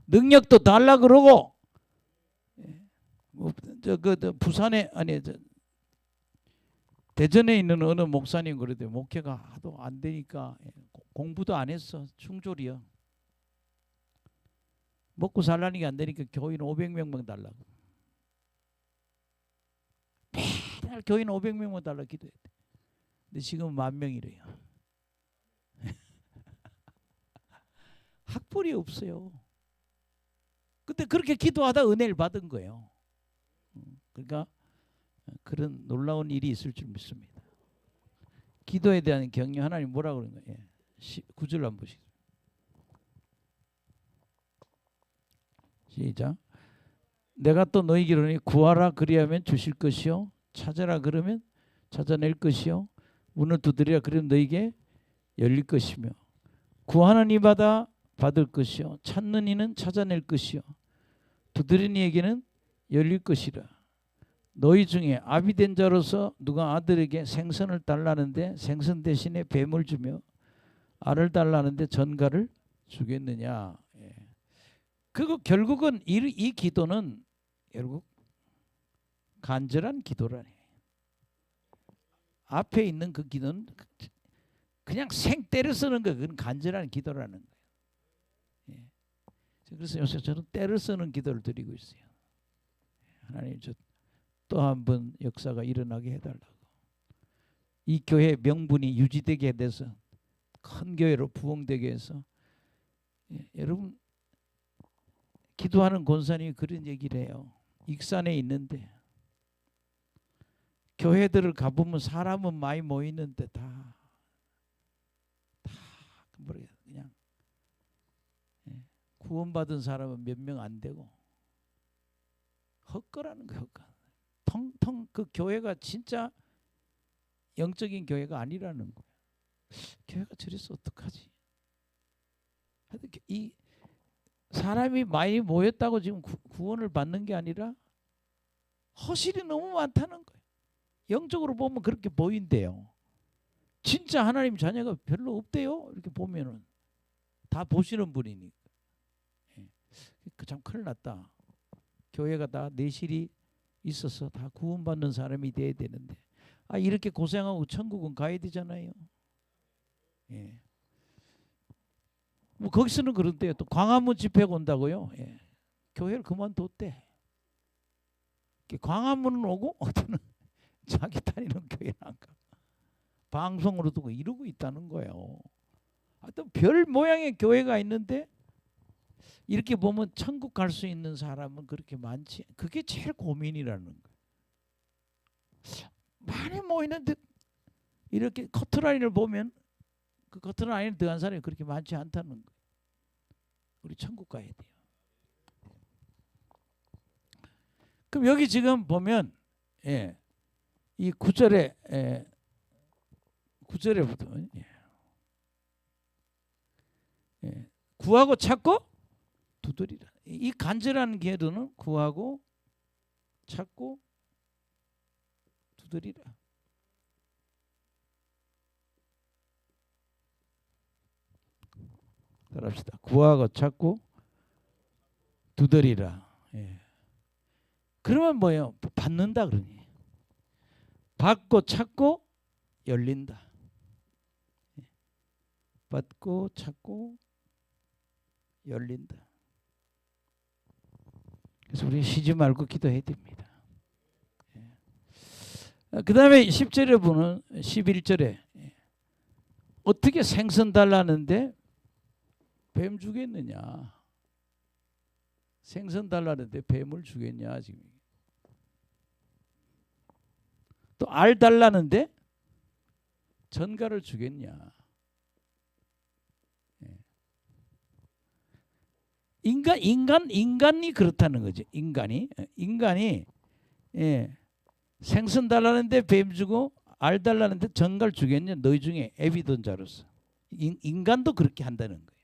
능력도 달라 그러고 부산에 대전에 있는 어느 목사님 그러대 목회가 하도 안 되니까 공부도 안 했어. 충졸이요. 먹고 살라니까 안 되니까 교인 500명만 달라고. 맨날 교인 500명만 달라고 기도했대. 근데 지금 10,000명이래요. 학벌이 없어요. 근데 그렇게 기도하다 은혜를 받은 거예요. 그러니까 그런 놀라운 일이 있을 줄 믿습니다. 기도에 대한 격려 하나님 뭐라고 그러는 거예요? 9절 한번 보시죠. 시작. 내가 또 너희에게 이르노니 구하라 그리하면 주실 것이요 찾아라 그러면 찾아낼 것이요 문을 두드리라 그러면 너희에게 열릴 것이며 구하는 이마다 받을 것이요 찾는 이는 찾아낼 것이요 두드리는 이에게는 열릴 것이라. 너희 중에 아비된 자로서 누가 아들에게 생선을 달라는데 생선 대신에 뱀을 주며 알을 달라는데 전갈을 주겠느냐. 그거 결국은 이 기도는 결국 간절한 기도라니. 앞에 있는 그 기도는 그냥 생때를 쓰는 거 그건 간절한 기도라는 거예요. 그래서 요새 저는 때를 쓰는 기도를 드리고 있어요. 하나님 저 또 한 번 역사가 일어나게 해달라고. 이 교회 명분이 유지되게 돼서 큰 교회로 부흥되게 해서 여러분 기도하는 권사님이 그런 얘기를 해요. 익산에 있는데 교회들을 가보면 사람은 많이 모이는데 다 그냥 구원받은 사람은 몇 명 안 되고 헛거라는 거예요. 텅텅 그 교회가 진짜 영적인 교회가 아니라는 거예요. 교회가 저래서 어떡하지? 이 사람이 많이 모였다고 지금 구원을 받는 게 아니라 허실이 너무 많다는 거예요. 영적으로 보면 그렇게 보인대요. 진짜 하나님 자녀가 별로 없대요. 이렇게 보면은 다 보시는 분이니까. 참 큰일 났다. 교회가 다 내실이 있어서 다 구원받는 사람이 돼야 되는데 이렇게 고생하고 천국은 가야 되잖아요. 예. 뭐 거기서는 그런데요. 또 광화문 집회가 온다고요. 예. 교회를 그만뒀대. 광화문은 오고 어떤 자기 다니는 교회는 안 가. 방송으로 두고 이러고 있다는 거예요. 또 별 모양의 교회가 있는데 이렇게 보면 천국 갈 수 있는 사람은 그렇게 많지. 그게 제일 고민이라는 거예요. 많이 모이는데 이렇게 커트라인을 보면 그 커트라인을 들어간 사람이 그렇게 많지 않다는 거예요. 우리 천국 가야 돼요. 그럼 여기 지금 보면 이 9절에 9절에부터 구하고 찾고 두드리라. 이 간절한 기도는 구하고 찾고 두드리라. 따라합시다. 구하고 찾고 두드리라. 그러면 뭐예요? 받는다 그러니. 받고 찾고 열린다. 받고 찾고 열린다. 그래서 우리 쉬지 말고 기도해야 됩니다. 그 다음에 10절에 보는 11절에 어떻게 생선 달라는데 뱀 주겠느냐. 생선 달라는데 뱀을 주겠냐. 지금 또 알 달라는데 전갈을 주겠냐. 인간이 그렇다는 거죠. 인간이 생선 달라는데 뱀 주고 알 달라는데 전갈 주겠냐. 너희 중에 애비던 자로서 인간도 그렇게 한다는 거예요.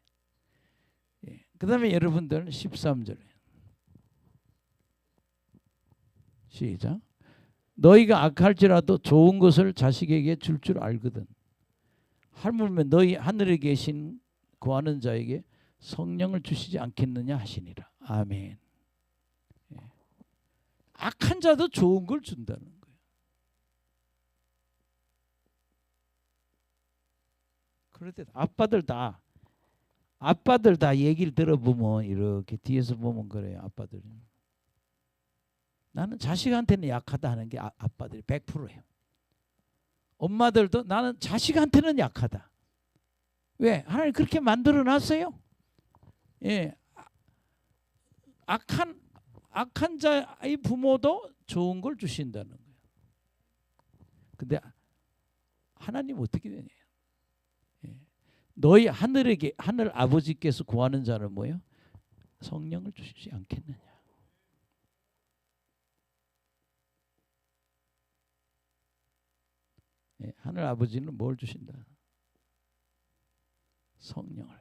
그 다음에 여러분들 13절에 시작. 너희가 악할지라도 좋은 것을 자식에게 줄 알거든. 하물며 너희 하늘에 계신 구하는 자에게 성령을 주시지 않겠느냐 하시니라. 아멘. 악한 자도 좋은 걸 준다는 거예요. 그럴 때 아빠들 다 얘기를 들어보면 이렇게 뒤에서 보면 그래요. 아빠들. 나는 자식한테는 약하다 하는 게 아빠들이 100%예요. 엄마들도 나는 자식한테는 약하다. 왜? 하나님 그렇게 만들어 놨어요. 악한 자의 부모도 좋은 걸 주신다는 거예요. 근데 하나님 어떻게 되냐? 너희 하늘 아버지께서 구하는 자는 뭐예요? 성령을 주시지 않겠느냐? 하늘 아버지는 뭘 주신다? 성령을.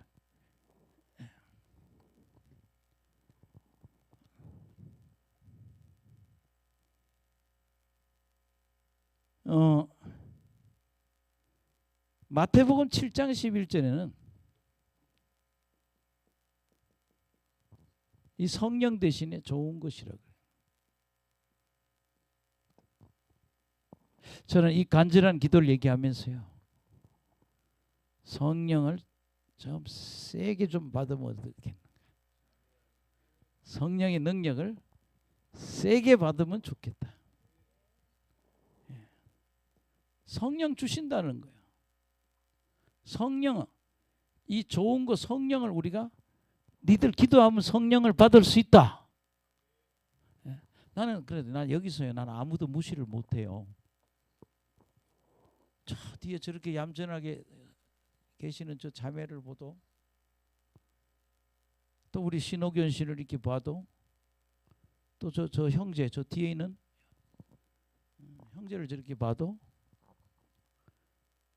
마태복음 7장 11절에는 이 성령 대신에 좋은 것이라고 해요. 저는 이 간절한 기도를 얘기하면서요. 성령을 좀 세게 좀 받으면 어떻게? 성령의 능력을 세게 받으면 좋겠다. 성령 주신다는 거예요. 성령, 이 좋은 거 성령을 우리가 니들 기도하면 성령을 받을 수 있다. 나는 그래도 난 여기서요. 나는 아무도 무시를 못해요. 저 뒤에 저렇게 얌전하게 계시는 저 자매를 봐도, 또 우리 신호견 씨를 이렇게 봐도, 또 저 형제, 저 뒤에 있는 형제를 저렇게 봐도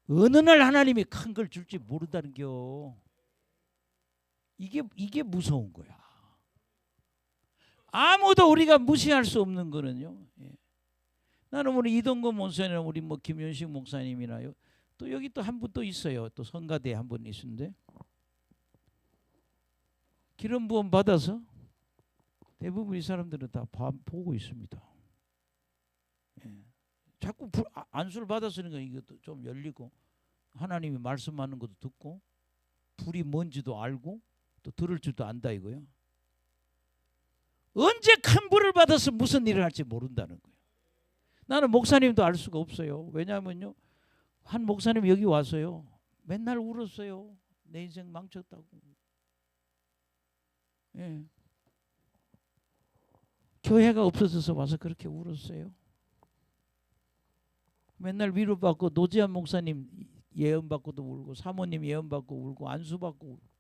어느 날 하나님이 큰 걸 줄지 모른다는겨. 이게 무서운 거야. 아무도 우리가 무시할 수 없는 거는요. 예. 나는 우리 이동건 목사님이나 우리 뭐 김윤식 목사님이나요. 또 여기 또 한 분 또 있어요. 또 성가대 한 분 있는데 기름 부음 받아서 대부분 이 사람들은 다 보고 있습니다. 예. 자꾸 안수를 받았으니까 이것도 좀 열리고 하나님이 말씀하는 것도 듣고 불이 뭔지도 알고 또 들을 줄도 안다 이거요. 언제 큰 불을 받아서 무슨 일을 할지 모른다는 거예요. 나는 목사님도 알 수가 없어요. 왜냐하면요, 한 목사님 여기 와서요 맨날 울었어요. 내 인생 망쳤다고. 예. 교회가 없어져서 와서 그렇게 울었어요. 맨날 위로받고 노지한 목사님 예언받고도 울고 사모님 예언받고 울고 안수받고 울고.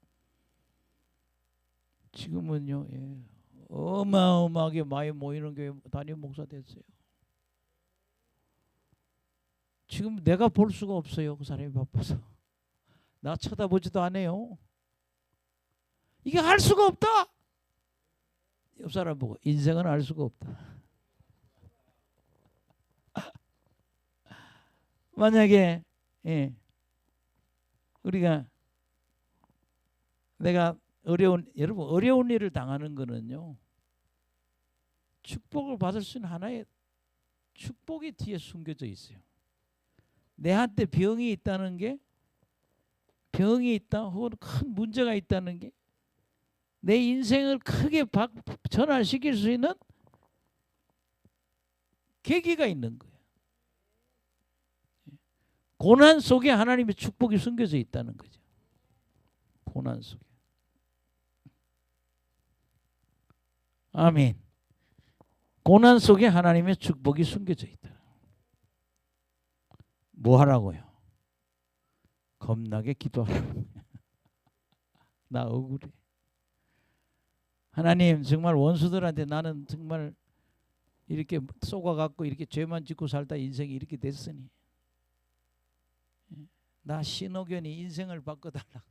지금은요, 예, 어마어마하게 많이 모이는 교회 담임 목사 됐어요. 지금 내가 볼 수가 없어요. 그 사람이 바빠서. 나 쳐다보지도 않아요. 이게 할 수가 없다. 옆 사람 보고 인생은 알 수가 없다. 만약에 예, 우리가 내가 여러분 어려운 일을 당하는 거는요, 축복을 받을 수 있는 하나의 축복이 뒤에 숨겨져 있어요. 내한테 병이 있다는 게, 병이 있다 혹은 큰 문제가 있다는 게 내 인생을 크게 전환시킬 수 있는 계기가 있는 거예요. 고난 속에 하나님의 축복이 숨겨져 있다는 거죠. 고난 속에. 아멘. 고난 속에 하나님의 축복이 숨겨져 있다. 뭐 하라고요? 겁나게 기도하라고. 나 억울해. 하나님, 정말 원수들한테 나는 정말 이렇게 쏘가갖고 이렇게 죄만 짓고 살다 인생이 이렇게 됐으니 나 신호견이 인생을 바꿔달라고.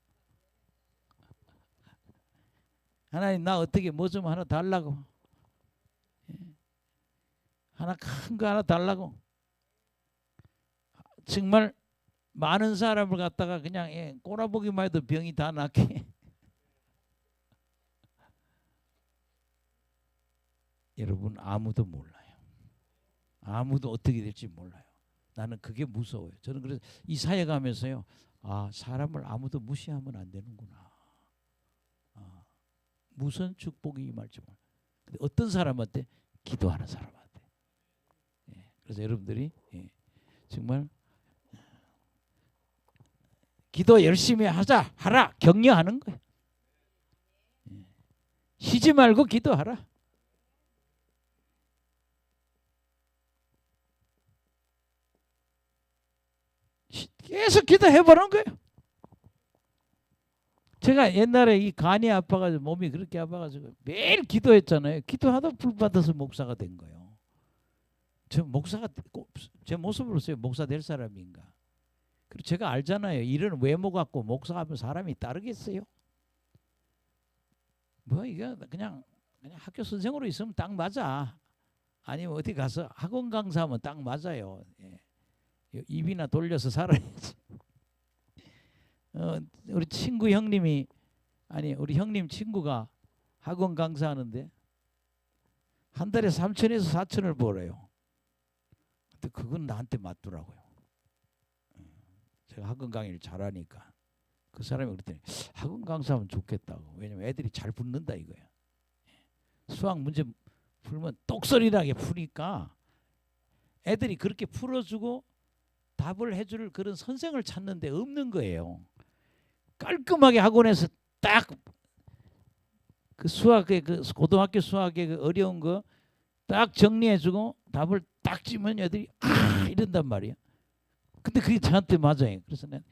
하나님, 나 어떻게 뭐 좀 하나 달라고. 하나 큰 거 하나 달라고. 정말 많은 사람을 갖다가 그냥 꼬라보기만 해도 병이 다 낫게. 여러분, 아무도 몰라요. 아무도 어떻게 될지 몰라요. 나는 그게 무서워요. 저는 그래서 이 사회 가면서요, 아, 사람을 아무도 무시하면 안 되는구나. 아, 무슨 축복이 임할지 몰라. 근데 어떤 사람한테? 기도하는 사람한테. 예, 그래서 여러분들이 정말 기도 열심히 하라 격려하는 거예요. 예, 쉬지 말고 기도하라. 계속 기도해보는 거예요. 제가 옛날에 이 간이 아파가지고 몸이 그렇게 아파가지고 매일 기도했잖아요. 기도하다 불 받아서 목사가 된 거예요. 저 목사가 제 모습으로서요 목사 될 사람인가? 그리고 제가 알잖아요. 이런 외모 갖고 목사하면 사람이 따르겠어요? 뭐 이거 그냥 학교 선생으로 있으면 딱 맞아. 아니면 어디 가서 학원 강사하면 딱 맞아요. 예. 입이나 돌려서 살아야지. 우리 친구 형님이 우리 형님 친구가 학원 강사하는데 한 달에 3천에서 4천을 벌어요. 근데 그건 나한테 맞더라고요. 제가 학원 강의를 잘하니까 그 사람이 그랬더니 학원 강사하면 좋겠다고. 왜냐면 애들이 잘 붙는다 이거야. 수학 문제 풀면 똑소리나게 푸니까 애들이 그렇게 풀어주고 답을 해줄 그런 선생을 찾는데 없는 거예요. 깔끔하게 학원에서 딱 그 수학의 그 고등학교 수학의 그 어려운 거 딱 정리해주고 답을 딱 주면 애들이 이런단 말이야. 근데 그게 저한테 맞아요. 그래서 난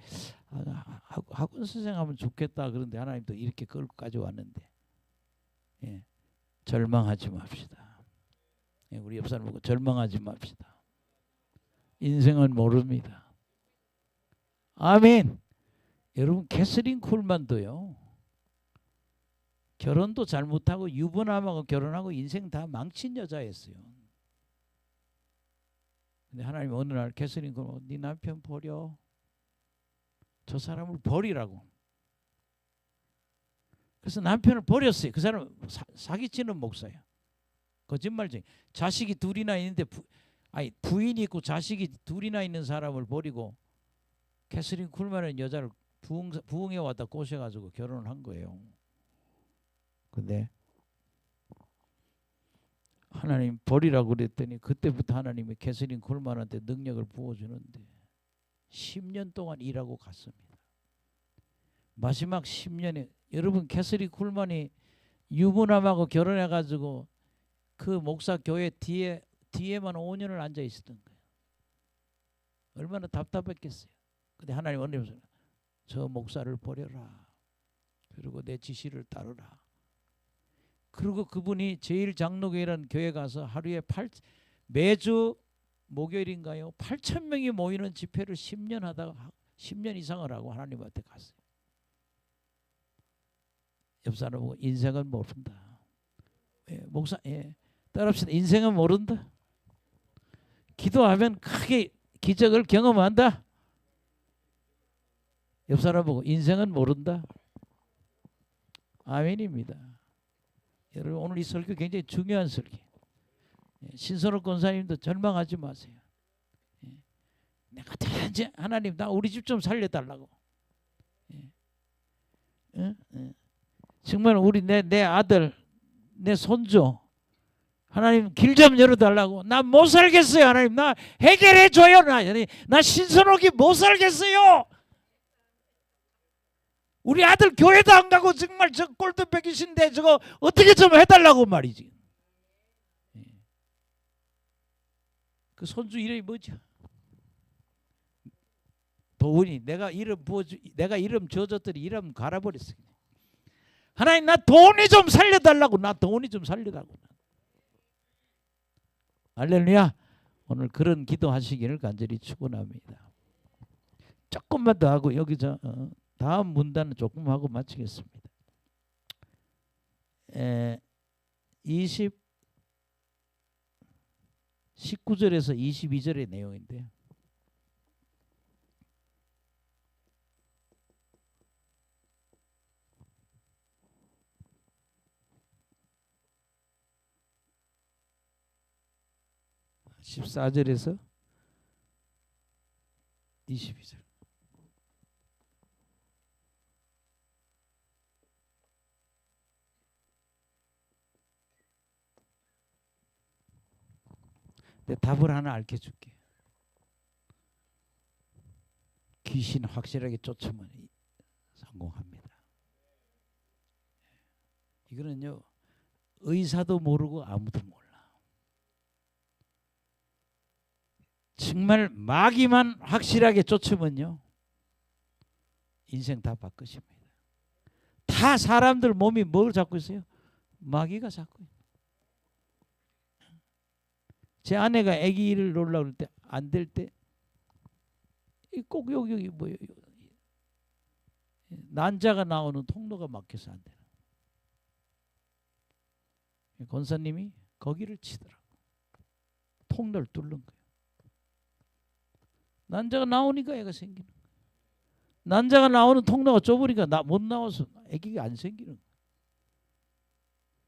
학원 선생 하면 좋겠다. 그런데 하나님도 이렇게 끌고 가져왔는데, 예, 절망하지 맙시다. 예, 우리 옆 사람 보고 절망하지 맙시다. 인생은 모릅니다. 아멘. 여러분, 캐서린 쿨만도요, 결혼도 잘못하고 유부남하고 결혼하고 인생 다 망친 여자였어요. 근데 하나님 어느 날 캐서린 쿨, 네 남편 버려. 저 사람을 버리라고. 그래서 남편을 버렸어요. 그 사람 사기치는 목사예요. 거짓말쟁이. 자식이 둘이나 있는데 부인이 있고 자식이 둘이나 있는 사람을 버리고 캐서린 쿨만은 여자를 부흥에 왔다 꼬셔가지고 결혼을 한 거예요. 근데 하나님 버리라고 그랬더니 그때부터 하나님이 캐서린 쿨만한테 능력을 부어주는데 10년 동안 일하고 갔습니다. 마지막 10년에 여러분, 캐서린 쿨만이 유부남하고 결혼해가지고 그 목사 교회 뒤에만 5년을 앉아 있었던 거예요. 얼마나 답답했겠어요. 근데 하나님 언제부터 저 목사를 버려라. 그리고 내 지시를 따르라. 그리고 그분이 제일장로교회라는 교회 가서 하루에 매주 목요일인가요? 8,000명이 모이는 집회를 10년 하다가 10년 이상을 하고 하나님한테 갔어요. 옆 사람 보고 인생은 모른다. 예, 목사, 예, 따라합시다. 인생은 모른다. 기도하면 크게 기적을 경험한다. 옆 사람 보고 인생은 모른다. 아멘입니다. 여러분, 오늘 이 설교 굉장히 중요한 설교. 신선호 권사님도 절망하지 마세요. 내가 대단지 하나님, 나 우리 집 좀 살려달라고. 정말 우리 내 아들, 내 손주, 하나님 길 좀 열어달라고. 나 못 살겠어요. 하나님, 나 해결해 줘요. 나 신선옥이 못 살겠어요. 우리 아들 교회도 안 가고 정말 저 꼴등백이신데 저거 어떻게 좀 해달라고 말이지. 그 손주 이름이 뭐죠? 도훈이. 내가 이름 줘줬더니 이름 갈아버렸어요. 하나님, 나 도훈이 좀 살려달라고. 나 도훈이 좀 살려달라고. 할렐루야. 오늘 그런 기도하시기를 간절히 축원합니다. 조금만 더 하고 여기서 다음 문단은 조금 하고 마치겠습니다. 19절에서 22절의 내용인데요. (14절에서) 22절. 내 답을 하나 알려줄게. 귀신 확실하게 쫓으면 성공합니다. 이거는요, 의사도 모르고 아무도 몰라. 정말 마귀만 확실하게 쫓으면요, 인생 다 바꾸십니다. 다 사람들 몸이 뭘 잡고 있어요? 마귀가 잡고 있어요. 제 아내가 아기를 놓으려고 할 때 안 될 때 꼭 여기 뭐예요? 난자가 나오는 통로가 막혀서 안 돼요. 권사님이 거기를 치더라고. 통로를 뚫는 거예요. 난자가 나오니까 애가 생기는 거예요. 난자가 나오는 통로가 좁으니까 못 나와서 아기가 안 생기는 거예요.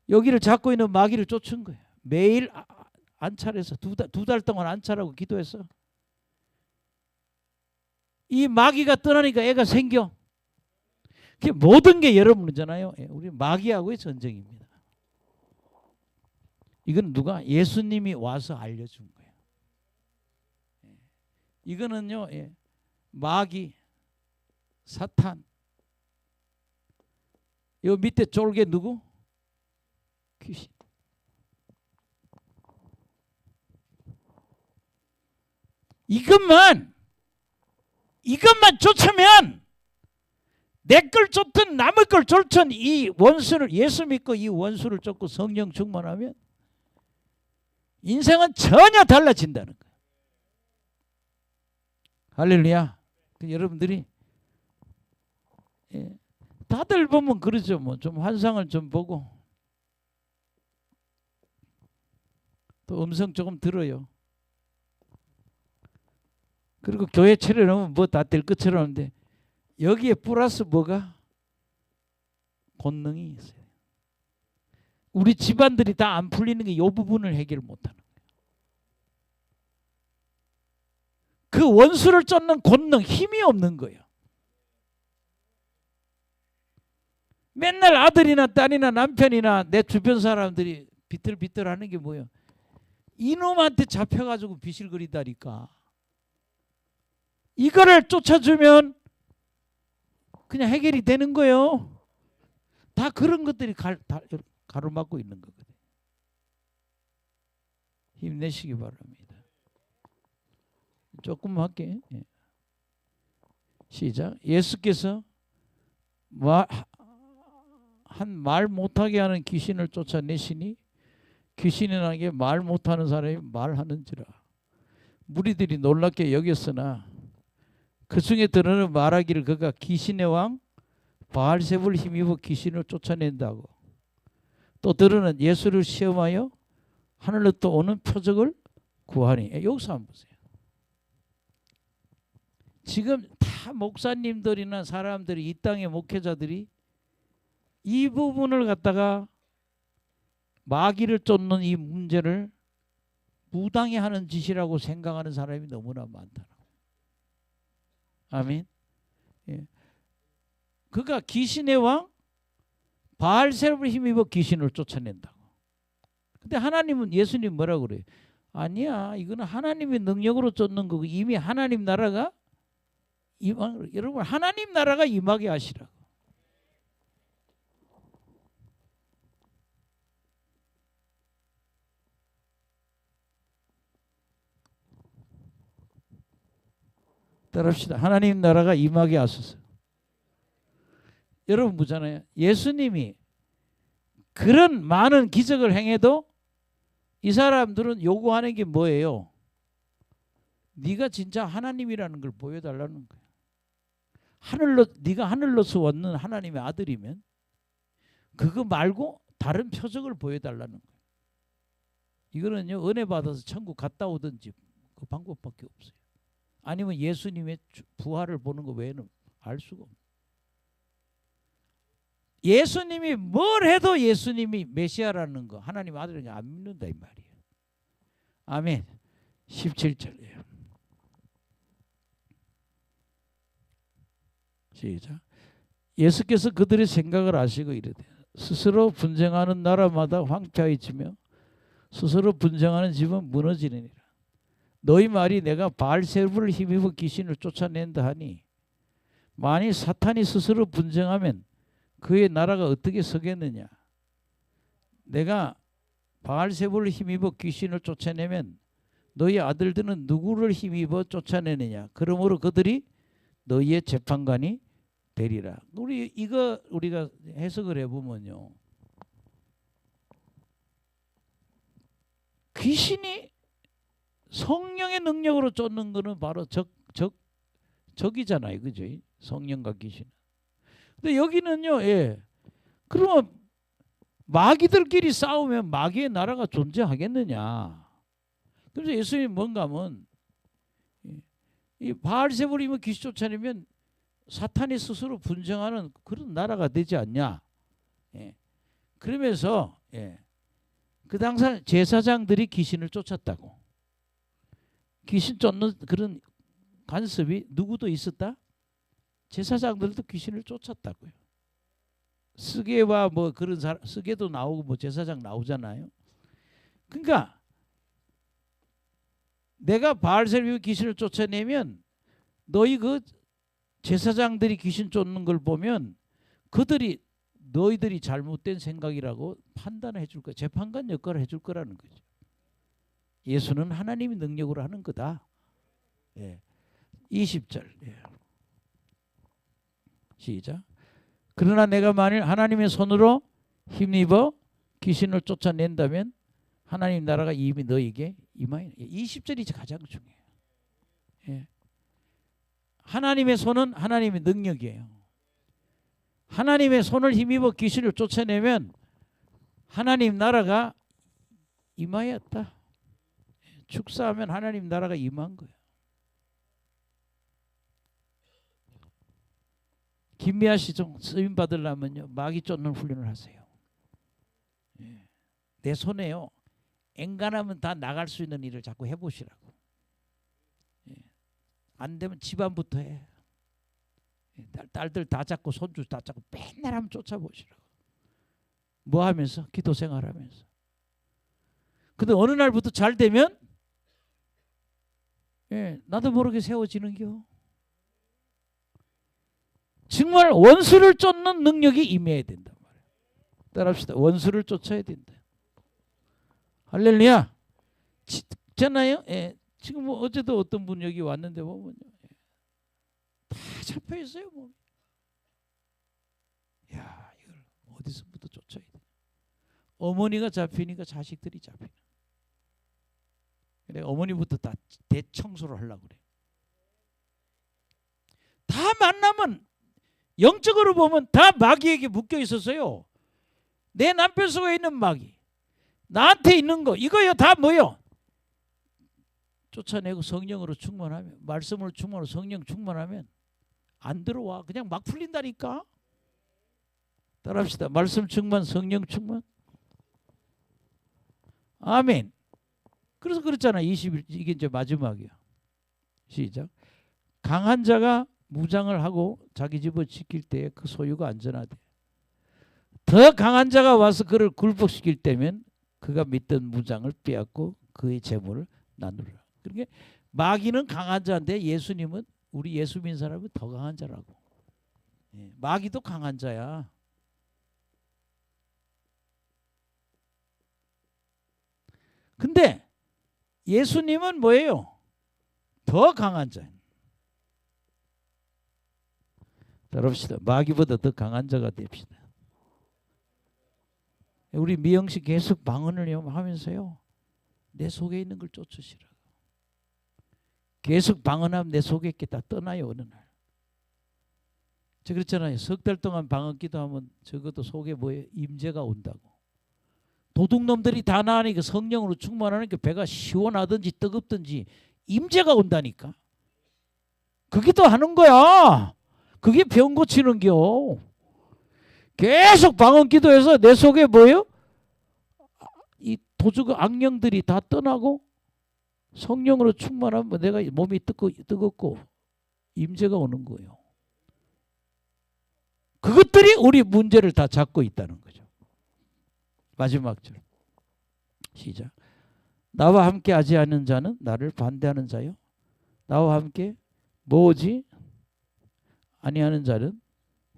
여기를 잡고 있는 마귀를 쫓은 거예요. 매일 안찰해서 두 달 동안 안찰하고 기도했어. 이 마귀가 떠나니까 애가 생겨. 모든 게 여러분이잖아요. 우리 마귀하고의 전쟁입니다. 이건 누가? 예수님이 와서 알려준 거예요. 이거는요, 예, 마귀, 사탄. 요 밑에 쫄개 누구? 귀신. 이것만 쫓으면 내 걸 쫓든 남의 걸 쫓든 이 원수를, 예수 믿고 이 원수를 쫓고 성령 충만하면 인생은 전혀 달라진다는 거예요. 할렐루야. 여러분들이, 예, 다들 보면 그러죠. 뭐 좀 환상을 좀 보고 또 음성 조금 들어요. 그리고 교회 차려놓으면 뭐 다 될 것처럼 하는데 여기에 플러스 뭐가? 권능이 있어요. 우리 집안들이 다 안 풀리는 게 이 부분을 해결 못하는 거예요. 그 원수를 쫓는 권능, 힘이 없는 거예요. 맨날 아들이나 딸이나 남편이나 내 주변 사람들이 비틀비틀 하는 게 뭐예요? 이놈한테 잡혀가지고 비실거리다니까. 이거를 쫓아주면 그냥 해결이 되는 거예요. 다 그런 것들이 가로막고 있는 거거든요. 힘내시기 바랍니다. 조금 할게. 시작. 예수께서 한 말 못하게 하는 귀신을 쫓아내시니 귀신이 나게 말 못하는 사람이 말하는지라. 무리들이 놀랍게 여겼으나 그 중에 들어는 말하기를 그가 귀신의 왕 바알세불 힘입어 귀신을 쫓아낸다고. 또 들어는 예수를 시험하여 하늘로부터 오는 표적을 구하니. 여기서 한번 보세요. 지금 다 목사님들이나 사람들이, 이 땅의 목회자들이 이 부분을 갖다가 마귀를 쫓는 이 문제를 무당이 하는 짓이라고 생각하는 사람이 너무나 많다. 아멘. 예. 그가 귀신의 왕 바알세불을 힘입어 귀신을 쫓아낸다고. 근데 하나님은, 예수님 뭐라고 그래요? 아니야, 이거는 하나님의 능력으로 쫓는 거고 이미 하나님 나라가 여러분, 하나님 나라가 임하게 하시라고. 따라합시다. 하나님 나라가 임하게 하소서. 여러분 보잖아요. 예수님이 그런 많은 기적을 행해도 이 사람들은 요구하는 게 뭐예요? 네가 진짜 하나님이라는 걸 보여달라는 거예요. 네가 하늘로서 왔는 하나님의 아들이면 그거 말고 다른 표적을 보여달라는 거예요. 이거는요, 은혜 받아서 천국 갔다 오든지 그 방법밖에 없어요. 아니면 예수님의 부활을 보는 거 외에는 알 수가 없어요. 예수님이 뭘 해도 예수님이 메시아라는 거, 하나님 아들은 안 믿는다 이 말이에요. 아멘. 17절이에요. 시작. 예수께서 그들의 생각을 아시고 이르되 스스로 분쟁하는 나라마다 황폐해지며 스스로 분쟁하는 집은 무너지느니라. 너희 말이 내가 바알세불을 힘입어 귀신을 쫓아낸다 하니 만일 사탄이 스스로 분쟁하면 그의 나라가 어떻게 서겠느냐. 내가 바알세불을 힘입어 귀신을 쫓아내면 너희 아들들은 누구를 힘입어 쫓아내느냐. 그러므로 그들이 너희의 재판관이 되리라. 우리가 해석을 해보면요, 귀신이 성령의 능력으로 쫓는 거는 바로 적이잖아요, 그죠? 성령과 귀신. 근데 여기는요, 예. 그러면 마귀들끼리 싸우면 마귀의 나라가 존재하겠느냐? 그래서 예수님이 뭔가 하면 이 바알세불이면 귀신 쫓아내면 사탄이 스스로 분쟁하는 그런 나라가 되지 않냐? 예. 그러면서 예. 그 당시 제사장들이 귀신을 쫓았다고. 귀신 쫓는 그런 간섭이 누구도 있었다? 제사장들도 귀신을 쫓았다고요. 스게와 뭐 그런 사람, 스게도 나오고 뭐 제사장 나오잖아요. 그러니까 내가 바알세불 귀신을 쫓아내면 너희 그 제사장들이 귀신 쫓는 걸 보면 그들이 너희들이 잘못된 생각이라고 판단해 줄 거야. 재판관 역할을 해줄 거라는 거죠. 예수는 하나님의 능력으로 하는 거다. 예. 20절. 예. 시작. 그러나 내가 만일 하나님의 손으로 힘입어 귀신을 쫓아낸다면 하나님 나라가 이미 너에게 임하여. 20절이 가장 중요해요. 예. 하나님의 손은 하나님의 능력이에요. 하나님의 손을 힘입어 귀신을 쫓아내면 하나님 나라가 임하였다. 축사하면 하나님 나라가 임한 거예요. 김미아 씨 좀 쓰임 받으려면요 마귀 쫓는 훈련을 하세요. 예. 내 손에요 엔간하면 다 나갈 수 있는 일을 자꾸 해보시라고. 예. 안 되면 집안부터 해. 딸들 다 잡고 손주 다 잡고 맨날 한번 쫓아보시라고. 뭐 하면서? 기도 생활하면서. 근데 어느 날부터 잘 되면 예, 나도 모르게 세워지는겨. 정말 원수를 쫓는 능력이 임해야 된단 말이에요. 따라합시다. 원수를 쫓아야 된다. 할렐루야. 있잖아요. 예, 지금 뭐 어제도 어떤 분 여기 왔는데 보면 다 잡혀 있어요. 뭐. 야, 이걸 어디서부터 쫓아야 돼? 어머니가 잡히니까 자식들이 잡히는. 그래 어머니부터 다 대청소를 하려고 그래. 다 만나면 영적으로 보면 다 마귀에게 묶여 있었어요. 내 남편 속에 있는 마귀, 나한테 있는 거 이거요 다 뭐요? 쫓아내고 성령으로 충만하면, 말씀으로 충만하고 성령 충만하면 안 들어와. 그냥 막 풀린다니까. 따라합시다. 말씀 충만, 성령 충만. 아멘. 그래서 그렇잖아. 21 이게 이제 마지막이야. 시작. 강한 자가 무장을 하고 자기 집을 지킬 때에 그 소유가 안전하대. 더 강한 자가 와서 그를 굴복시킬 때면 그가 믿던 무장을 빼앗고 그의 재물을 나누라. 그러니까 마귀는 강한 자인데 예수님은 우리 예수 믿는 사람은 더 강한 자라고. 예, 마귀도 강한 자야. 근데 예수님은 뭐예요? 더 강한 자. 따라합시다. 마귀보다 더 강한 자가 됩시다. 우리 미영 씨 계속 방언을 하면서요. 내 속에 있는 걸 쫓으시라고. 계속 방언하면 내 속에 있게 다 떠나요. 어느 날. 저 그렇잖아요. 석 달 동안 방언 기도하면 적어도 속에 뭐예요? 임재가 온다고. 도둑놈들이 다 나으니까 성령으로 충만하니까 배가 시원하든지 뜨겁든지 임재가 온다니까. 그게 또 하는 거야. 그게 병 고치는 겨. 계속 방언 기도해서 내 속에 뭐예요? 이 도적 악령들이 다 떠나고 성령으로 충만하면 내가 몸이 뜨겁고 임재가 오는 거예요. 그것들이 우리 문제를 다 잡고 있다는 거죠. 마지막 절. 시작. 나와 함께 하지 않는 자는 나를 반대하는 자요. 나와 함께 뭐지? 아니하는 자는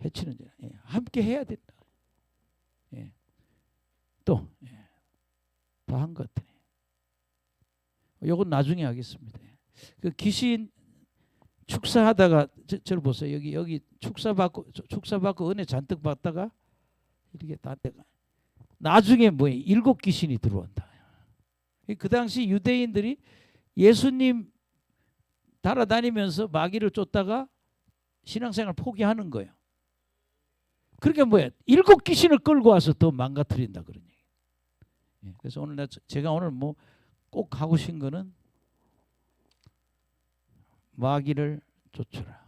해치는 자. 예, 함께 해야 된다. 예. 또 다 한 것 같으네. 요건 나중에 하겠습니다. 그 귀신 축사하다가 저를 보세요. 여기 축사받고 은혜 잔뜩 받다가 이렇게 다 내가 나중에 뭐예요? 7 귀신이 들어온다. 그 당시 유대인들이 예수님 따라다니면서 마귀를 쫓다가 신앙생활 포기하는 거예요. 그러니까 뭐야? 7 귀신을 끌고 와서 더 망가뜨린다 그런 얘기. 그래서 오늘 제가 오늘 뭐 꼭 하고 싶은 거는 마귀를 쫓으라.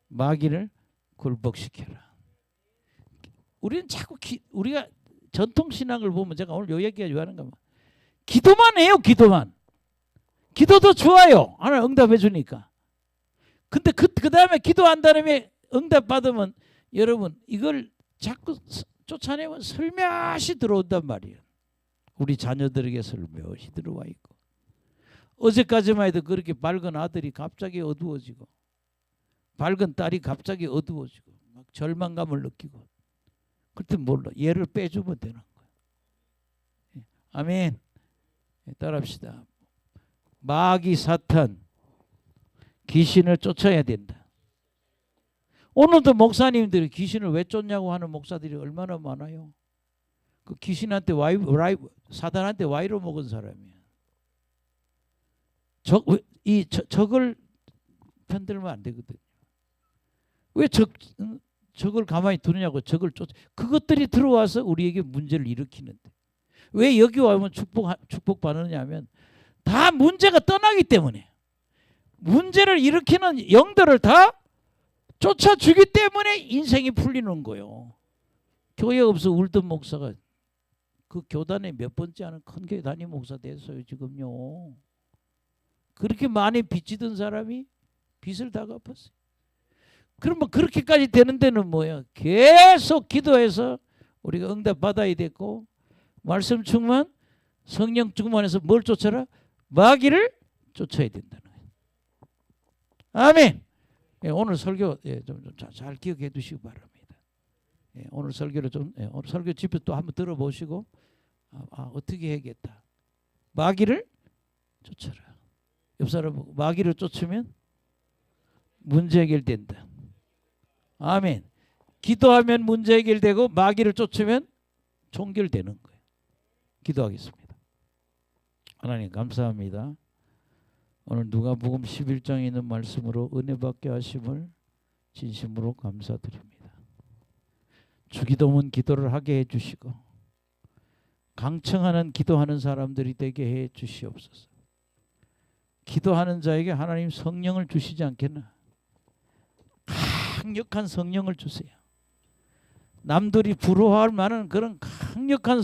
마귀를 굴복시켜라. 우리는 자꾸 우리가 전통 신앙을 보면 제가 오늘 요 얘기가 좋아하는 거면 기도만 해요. 기도만. 기도도 좋아요. 하나님 응답해 주니까. 근데 그 다음에 기도한 다음에 응답 받으면 여러분 이걸 자꾸 쫓아내면 슬며시 들어온단 말이에요. 우리 자녀들에게 슬며시 들어와 있고 어제까지만 해도 그렇게 밝은 아들이 갑자기 어두워지고 밝은 딸이 갑자기 어두워지고 막 절망감을 느끼고 그때 몰라. 얘를 빼주면 되는 거예요. 아멘. 따라합시다. 마귀 사탄 귀신을 쫓아야 된다. 오늘도 목사님들이 귀신을 왜 쫓냐고 하는 목사들이 얼마나 많아요. 그 귀신한테 사탄한테 와이로 먹은 사람이야. 적을 편들면 안 되거든요. 왜 적을 가만히 두느냐고. 적을 그것들이 들어와서 우리에게 문제를 일으키는데 왜 여기 와면 축복받느냐 하면 다 문제가 떠나기 때문에 문제를 일으키는 영들을 다 쫓아주기 때문에 인생이 풀리는 거예요. 교회 없어 울던 목사가 그 교단에 몇 번째 하는 큰 교회 담임 목사 됐어요 지금요. 그렇게 많이 빚지던 사람이 빚을 다 갚았어요. 그러면 그렇게까지 되는 데는 뭐예요? 계속 기도해서 우리가 응답 받아야 되고 말씀 충만, 성령 충만해서 뭘 쫓아라? 마귀를 쫓아야 된다는 거예요. 아멘. 예, 오늘 설교 좀 잘 기억해 두시기 바랍니다. 예, 오늘 설교를 오늘 설교 집에 또 한번 들어보시고 어떻게 해야겠다. 마귀를 쫓아라. 옆 사람 보고 마귀를 쫓으면 문제 해결된다. 아멘. 기도하면 문제 해결되고 마귀를 쫓으면 종결되는 거예요. 기도하겠습니다. 하나님 감사합니다. 오늘 누가복음 11장에 있는 말씀으로 은혜 받게 하심을 진심으로 감사드립니다. 주기도문 기도를 하게 해주시고 강청하는 기도하는 사람들이 되게 해 주시옵소서. 기도하는 자에게 하나님 성령을 주시지 않겠나? 강력한 성령을 주세요. 남들이 부러워할 만한 그런 강력한